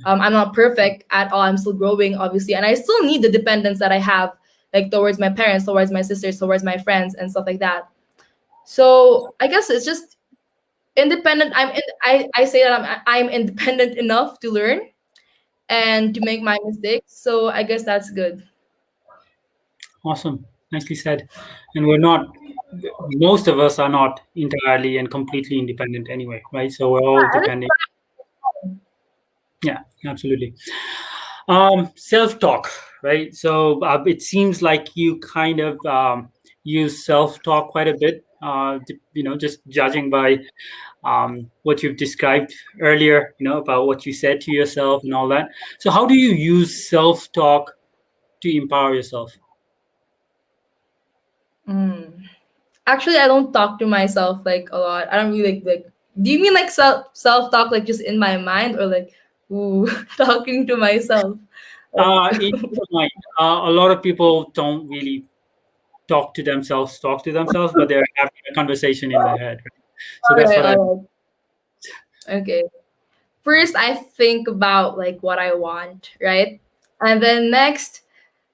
I'm not perfect at all. I'm still growing, obviously, and I still need the dependence that I have, like towards my parents, towards my sisters, towards my friends, and stuff like that. So I guess it's just independent. I say that I'm independent enough to learn and to make my mistakes. So I guess that's good. Awesome, nicely said. And we're not. Most of us are not entirely and completely independent anyway, right? So we're all depending. Yeah, absolutely. Self-talk, right? So it seems like you kind of use self-talk quite a bit. Just judging by what you've described earlier, about what you said to yourself and all that. So how do you use self-talk to empower yourself? Mm. Actually, I don't talk to myself like a lot. I don't really like. Do you mean like self talk, like just in my mind, or like ooh, talking to myself? Like, In your mind, a lot of people don't really talk to themselves, but they're having a conversation in their head. Right? So all that's right, what I. all right, okay. First, I think about like what I want, right? And then next,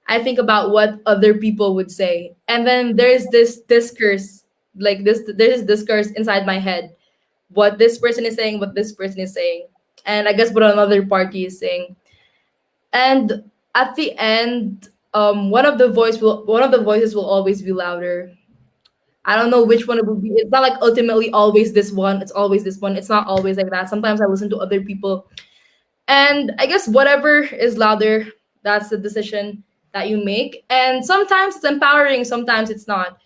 I think about what other people would say. And then there's this discourse, like there's discourse inside my head. What this person is saying, what this person is saying. And I guess what another party is saying. And at the end, one of the voices will always be louder. I don't know which one it will be. It's not like ultimately always this one. It's always this one. It's not always like that. Sometimes I listen to other people, and I guess whatever is louder, that's the decision that you make. And sometimes it's empowering, sometimes it's not.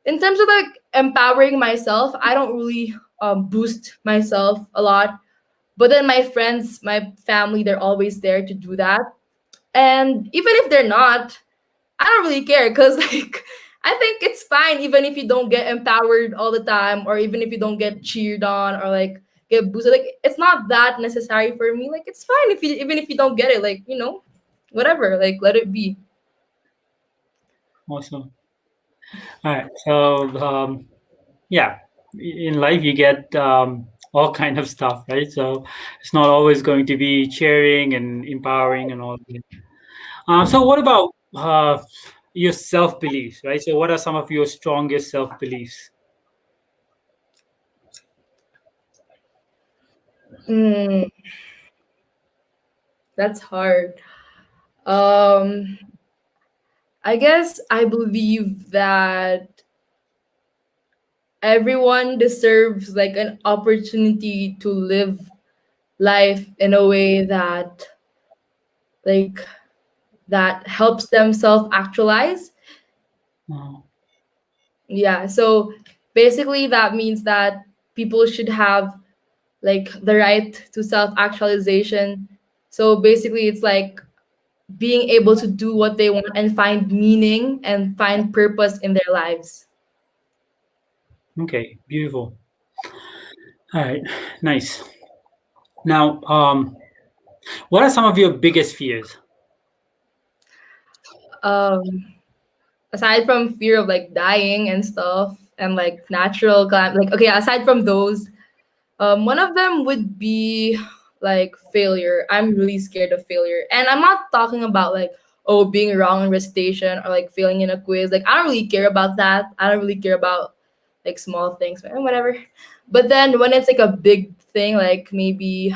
In terms of like empowering myself, I don't really boost myself a lot. But then my friends, my family, they're always there to do that. And even if they're not, I don't really care because like I think it's fine even if you don't get empowered all the time, or even if you don't get cheered on or like get boosted. Like it's not that necessary for me. Like it's fine if you even if you don't get it. Like whatever. Like let it be. Awesome. All right. So yeah, in life you get all kind of stuff, right? So it's not always going to be cheering and empowering and all that. So what about your self beliefs, right? So what are some of your strongest self beliefs? Mm, that's hard. Um, I guess I believe that everyone deserves like an opportunity to live life in a way that like that helps them self actualize. Uh, Yeah, so basically that means that people should have like the right to self actualization. So basically it's like being able to do what they want and find meaning and find purpose in their lives. okay, beautiful. All right, nice. Now, what are some of your biggest fears? Um aside from fear of like dying and stuff and like like okay, aside from those, one of them would be like failure. I'm really scared of failure. And I'm not talking about like, oh, being wrong in recitation or like failing in a quiz. Like, I don't really care about that. I don't really care about like small things, but whatever. But then when it's like a big thing, like maybe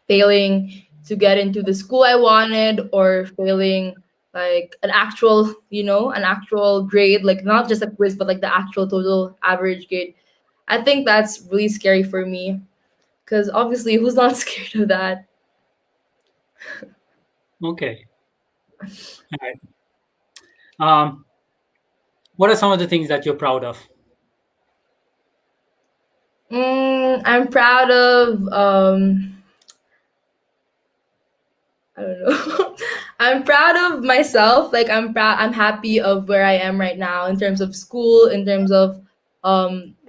failing to get into the school I wanted, or failing like an actual grade, like not just a quiz, but like the actual total average grade. I think that's really scary for me because obviously, who's not scared of that? Okay. All right. Um, what are some of the things that you're proud of? I'm proud of I don't know. I'm proud of myself. Like I'm proud. I'm happy of where I am right now in terms of school, in terms of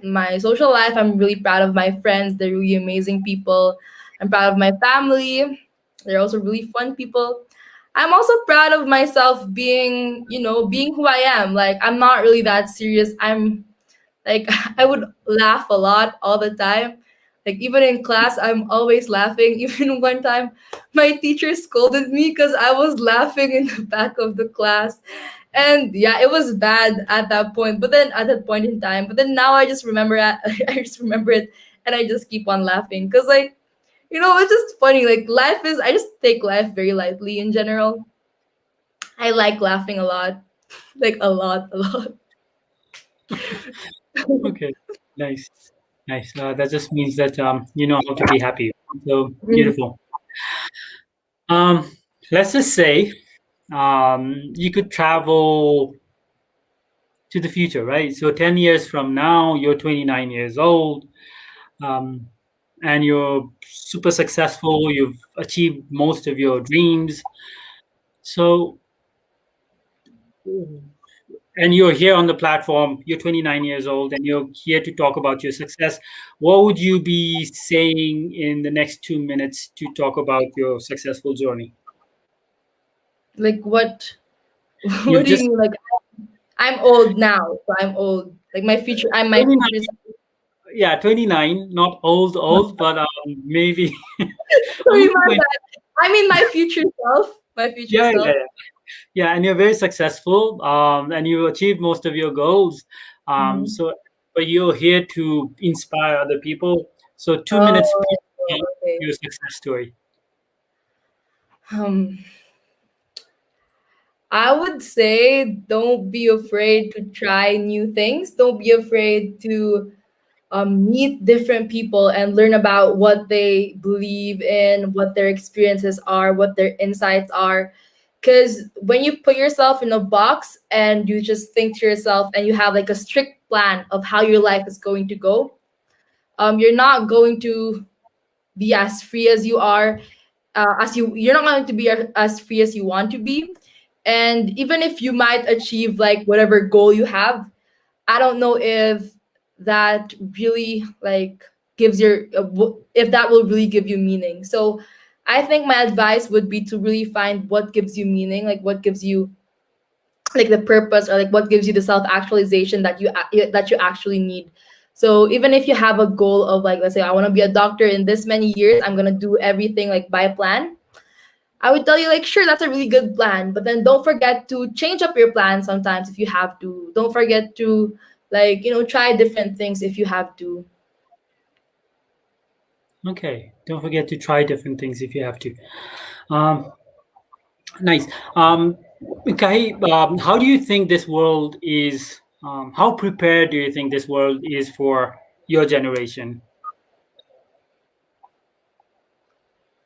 my social life. I'm really proud of my friends. They're really amazing people. I'm proud of my family. They're also really fun people. I'm also proud of myself being who I am. Like I'm not really that serious. I'm like I would laugh a lot all the time. Like even in class, I'm always laughing. Even one time, my teacher scolded me because I was laughing in the back of the class, and yeah, it was bad at that point. But then at that point in time, but then now I just remember it. I just remember it, and I just keep on laughing because like it's just funny. Like life is. I just take life very lightly in general. I like laughing a lot, like a lot, a lot. Okay, nice, nice. That just means that you know how to be happy. So Mm. beautiful. Um, let's just say you could travel to the future, right? So 10 years from now, you're 29 years old, um, and you're super successful. You've achieved most of your dreams. So and you're here on the platform, you're 29 years old, and you're here to talk about your success. What would you be saying in the next 2 minutes to talk about your successful journey? Like what? You've What do you just mean? Like I'm old now, so I'm old. Like my future, I'm my 29, future. yeah, 29, not old, old, but maybe, Sorry, maybe my like, bad. I mean my future self. My future yeah, yeah, self. yeah. Yeah, and you're very successful, and you achieved most of your goals. Mhm. So, but you're here to inspire other people. So, 2 minutes, Oh, please, tell okay. your success story. Um, I would say don't be afraid to try new things. Don't be afraid to meet different people and learn about what they believe in, what their experiences are, what their insights are. Because when you put yourself in a box and you just think to yourself and you have like a strict plan of how your life is going to go, you're not going to be as free as you are, you're not going to be as free as you want to be. And even if you might achieve like whatever goal you have, I don't know if that really like gives your if that will really give you meaning. So I think my advice would be to really find what gives you meaning, like what gives you like the purpose, or like what gives you the self actualization that that you actually need. So even if you have a goal of like, let's say I want to be a doctor in this many years, I'm going to do everything like by plan, I would tell you like, sure, that's a really good plan, but then don't forget to change up your plan sometimes if you have to. Don't forget to like, try different things if you have to. Okay, don't forget to try different things if you have to. Um, nice. Kahee, how do you think this world is? How prepared do you think this world is for your generation?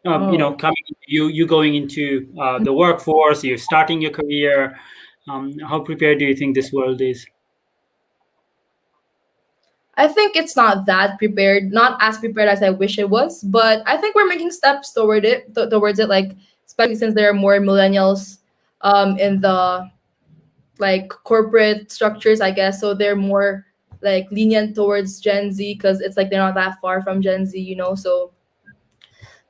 Oh. Coming you going into the workforce, you're starting your career. How prepared do you think this world is? I think it's not that prepared, not as prepared as I wish it was, but I think we're making steps towards it. Like especially since there are more millennials, in the like corporate structures, I guess. So they're more like lenient towards Gen Z because it's like they're not that far from Gen Z. So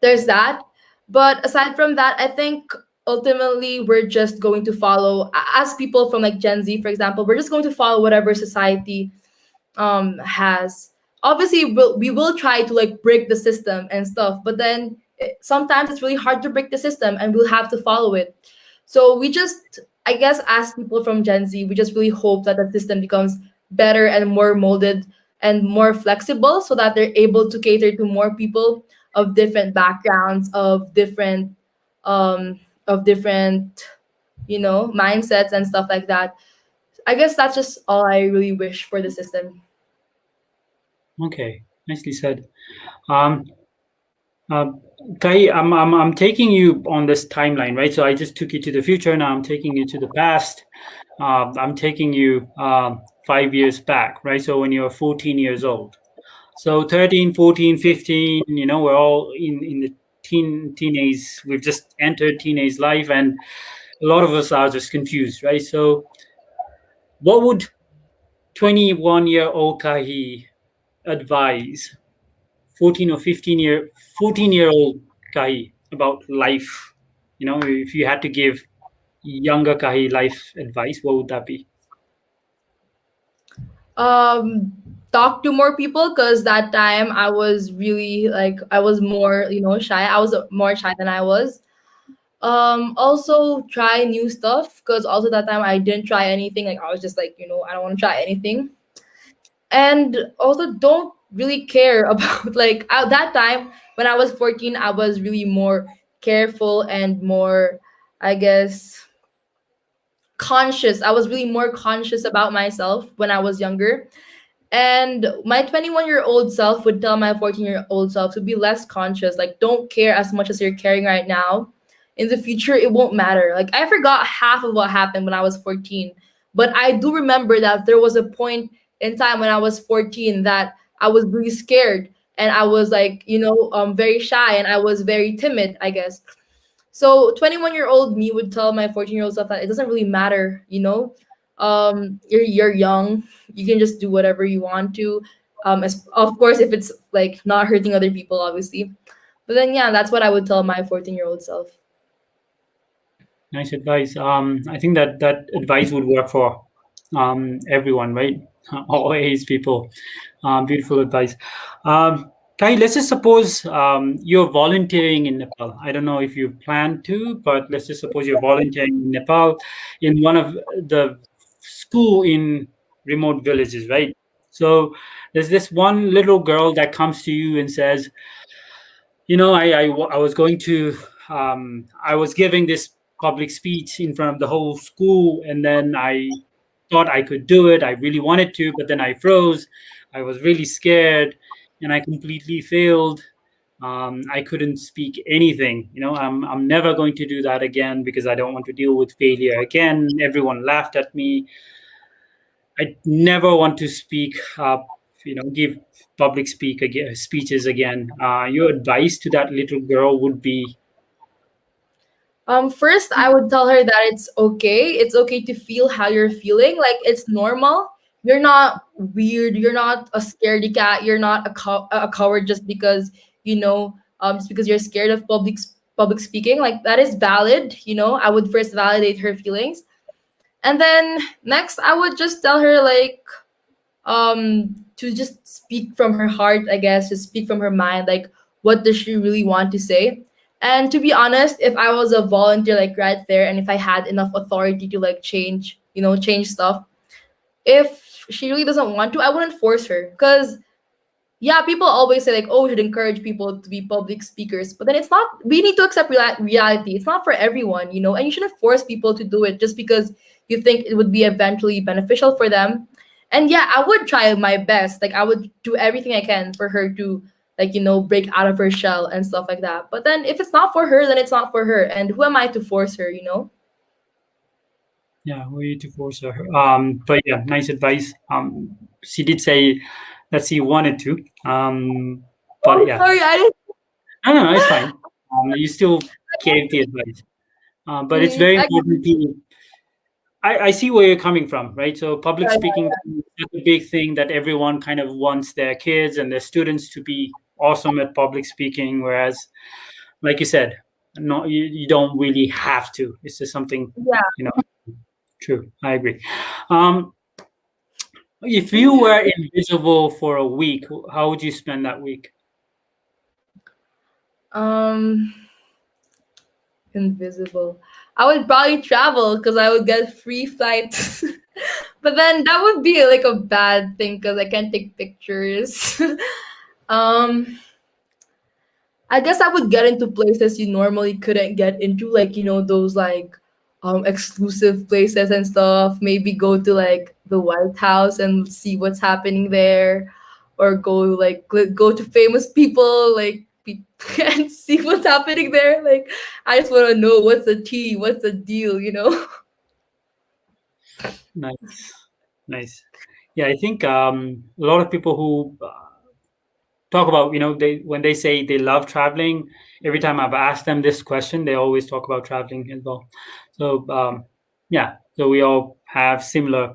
there's that. But aside from that, I think ultimately we're just going to follow as people from like Gen Z, for example, we're just going to follow whatever society has. Obviously we will try to like break the system and stuff, but then sometimes it's really hard to break the system and we'll have to follow it. So we just, I guess, as people from Gen Z, we just really hope that the system becomes better and more molded and more flexible so that they're able to cater to more people of different backgrounds, of different mindsets and stuff like that. I guess that's just all I really wish for the system. Okay, nicely said. Um, uh, Kai, I'm taking you on this timeline, right? So I just took you to the future. Now I'm taking you to the past. I'm taking you 5 years back, right? So when you're 14 years old. So 13, 14, 15, we're all in the teenage. We've just entered teenage life, and a lot of us are just confused, right? So what would 21-year-old Kahee advise 14 or 14-year-old Kahee about life? If you had to give younger Kahee life advice, what would that be? um Talk to more people, because that time I was really like, I was more shy. I was more shy than I was. Also try new stuff, because also that time I didn't try anything. Like I was just like, I don't want to try anything. And also don't really care about like at that time when I was 14, I was really more careful and more, I guess, conscious. I was really more conscious about myself when I was younger. And my 21-year-old self would tell my 14-year-old self to be less conscious. Like, don't care as much as you're caring right now. In the future, it won't matter. Like, I forgot half of what happened when I was 14. But I do remember that there was a point in time when I was 14 that I was really scared. And I was like, very shy, and I was very timid, I guess. So 21-year-old me would tell my 14-year-old self that it doesn't really matter. You're young. You can just do whatever you want to. Of course, if it's like not hurting other people, obviously. But then yeah, that's what I would tell my 14-year-old self. Nice advice. I think that advice would work for everyone, right? All age people. Beautiful advice. Kai, let's just suppose you're volunteering in Nepal. I don't know if you plan to, but let's just suppose you're volunteering in Nepal in one of the school in remote villages, right? So there's this one little girl that comes to you and says, I was going to, I was giving this public speech in front of the whole school, and then I thought I could do it. I really wanted to, but then I froze. I was really scared, and I completely failed. I couldn't speak anything. I'm never going to do that again because I don't want to deal with failure again. Everyone laughed at me. I never want to speak up, give public speeches again. Your advice to that little girl would be, First, I would tell her that it's okay. It's okay to feel how you're feeling. Like it's normal. You're not weird. You're not a scaredy cat. You're not a coward just because just because you're scared of public speaking. Like that is valid. I would first validate her feelings, and then next, I would just tell her like to just speak from her heart, I guess, just speak from her mind, like what does she really want to say. And to be honest, if I was a volunteer like right there, and if I had enough authority to like change stuff, if she really doesn't want to, I wouldn't force her. Because yeah, people always say like, oh, we should encourage people to be public speakers, but then it's not. We need to accept reality. It's not for everyone, and you shouldn't force people to do it just because you think it would be eventually beneficial for them. And yeah, I would try my best. Like I would do everything I can for her to like break out of her shell and stuff like that. But then if it's not for her, then it's not for her. And who am I to force her? yeah, we need to force her. But yeah, nice advice. She did say that she wanted to. But Oh, yeah, sorry, I didn't. no, it's fine. You still gave the advice. But it's very I important to. I see where you're coming from, right? So public yeah, speaking is a big thing that everyone kind of wants their kids and their students to be awesome at public speaking, whereas, like you said, no, you don't really have to. It's just something, yeah. you know. True, I agree. Um, if you were invisible for a week, how would you spend that week? Um, invisible. I would probably travel because I would get free flights. But then that would be like a bad thing because I can't take pictures. um, I guess I would get into places you normally couldn't get into, like those like exclusive places and stuff. Maybe go to like the White House and see what's happening there, or go to famous people and see what's happening there. Like I just want to know what's the tea, what's the deal. Nice, nice. Yeah, I think a lot of people who talk about, they when they say they love traveling, every time I've asked them this question, they always talk about traveling as well. So yeah, so we all have similar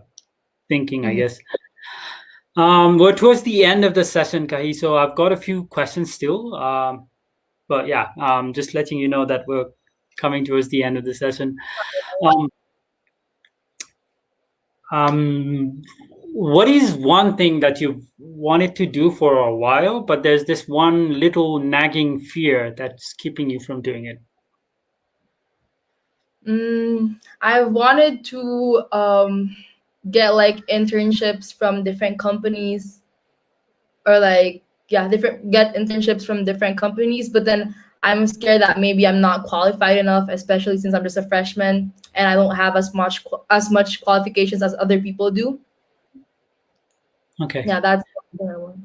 thinking, I Mhm. guess. We're towards the end of the session, Kahee, so I've got a few questions still. But yeah, just letting you know that we're coming towards the end of the session. Um, Um, what is one thing that you've wanted to do for a while, but there's this one little nagging fear that's keeping you from doing it? I wanted to get like internships from different companies, or like yeah, different get internships from different companies, but then I'm scared that maybe I'm not qualified enough, especially since I'm just a freshman and I don't have as much qualifications as other people do. Okay, Yeah, that's what I want.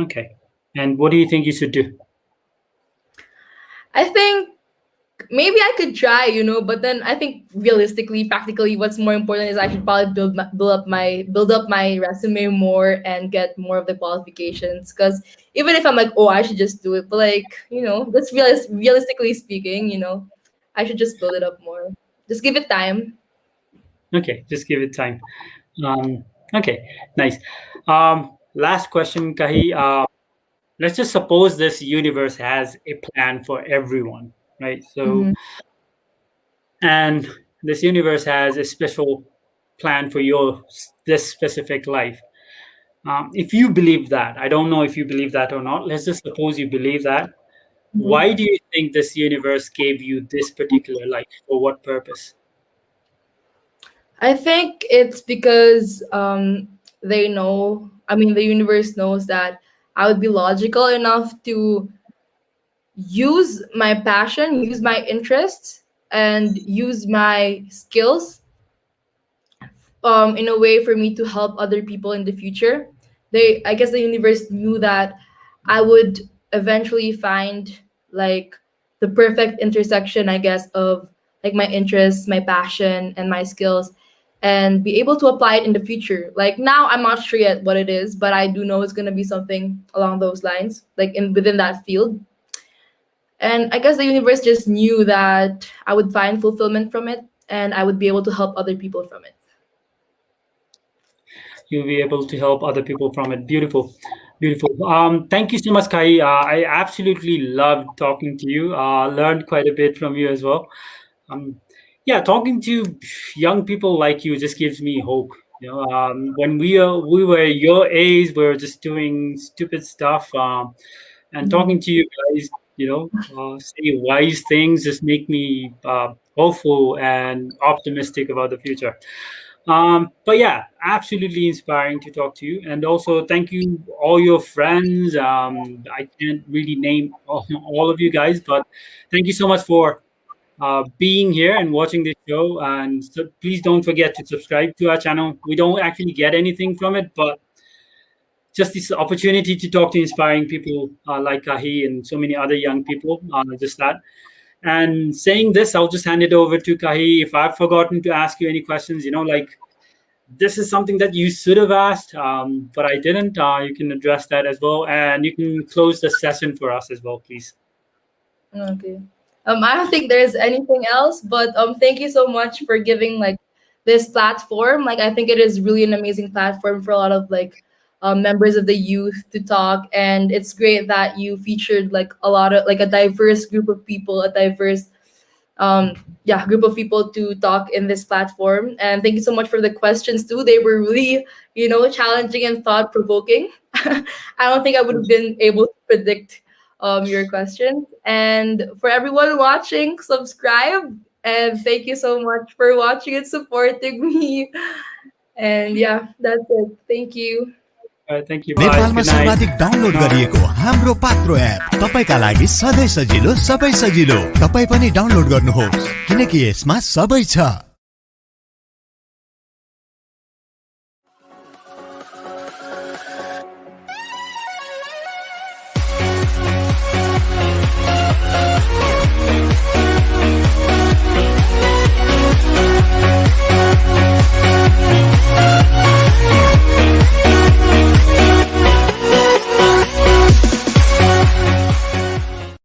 okay. And what do you think you should do? I think maybe I could try, but then I think realistically, practically, what's more important is I should probably build up my resume more and get more of the qualifications. Because even if I'm like, oh, I should just do it, but like, that's realistically speaking, I should just build it up more. Just give it time. Okay, just give it time. Um, okay, nice. Last question, Kahi. Let's just suppose this universe has a plan for everyone, right? So, Hmm. and this universe has a special plan for your this specific life. If you believe that, I don't know if you believe that or not. Let's just suppose you believe that. Hmm. Why do you think this universe gave you this particular life? For what purpose? I think it's because they know. I mean, the universe knows that I would be logical enough to use my passion, use my interests, and use my skills in a way for me to help other people in the future. I guess the universe knew that I would eventually find like the perfect intersection, I guess, of like my interests, my passion, and my skills, and be able to apply it in the future. Like now, I'm not sure yet what it is, but I do know it's gonna be something along those lines, like in within that field. And I guess the universe just knew that I would find fulfillment from it, and I would be able to help other people from it. You'll be able to help other people from it. Beautiful, beautiful. Thank you so much, Kahee. I absolutely loved talking to you. Learned quite a bit from you as well. Um, yeah, talking to young people like you just gives me hope. When we were your age, we were just doing stupid stuff. And talking to you guys, say wise things just make me hopeful and optimistic about the future. But yeah, absolutely inspiring to talk to you. And also, thank you, all your friends. I can't really name all of you guys, but thank you so much for being here and watching this show. And so please don't forget to subscribe to our channel. We don't actually get anything from it, but just this opportunity to talk to inspiring people like Kahee and so many other young people, just that. And saying this, I'll just hand it over to Kahee. If I've forgotten to ask you any questions, like this is something that you should have asked, but I didn't. You can address that as well, and you can close the session for us as well, please. Okay. I don't think there's anything else, but thank you so much for giving like this platform. Like I think it is really an amazing platform for a lot of like members of the youth to talk, and it's great that you featured like a lot of like a diverse group of people, a diverse group of people to talk in this platform. And thank you so much for the questions too. They were really challenging and thought provoking. I don't think I would have been able to predict your questions. And for everyone watching, subscribe, and thank you so much for watching and supporting me. And yeah, that's it. Thank you. Thank you. Bye. नेपालमा Good night. सर्वाधिक download गरिएको हाम्रो Patro app तपाईका लागि सधैँ सजिलो सबै सजिलो तपाई पनि डाउनलोड गर्नुहोस् किनकि यसमा सबै छ।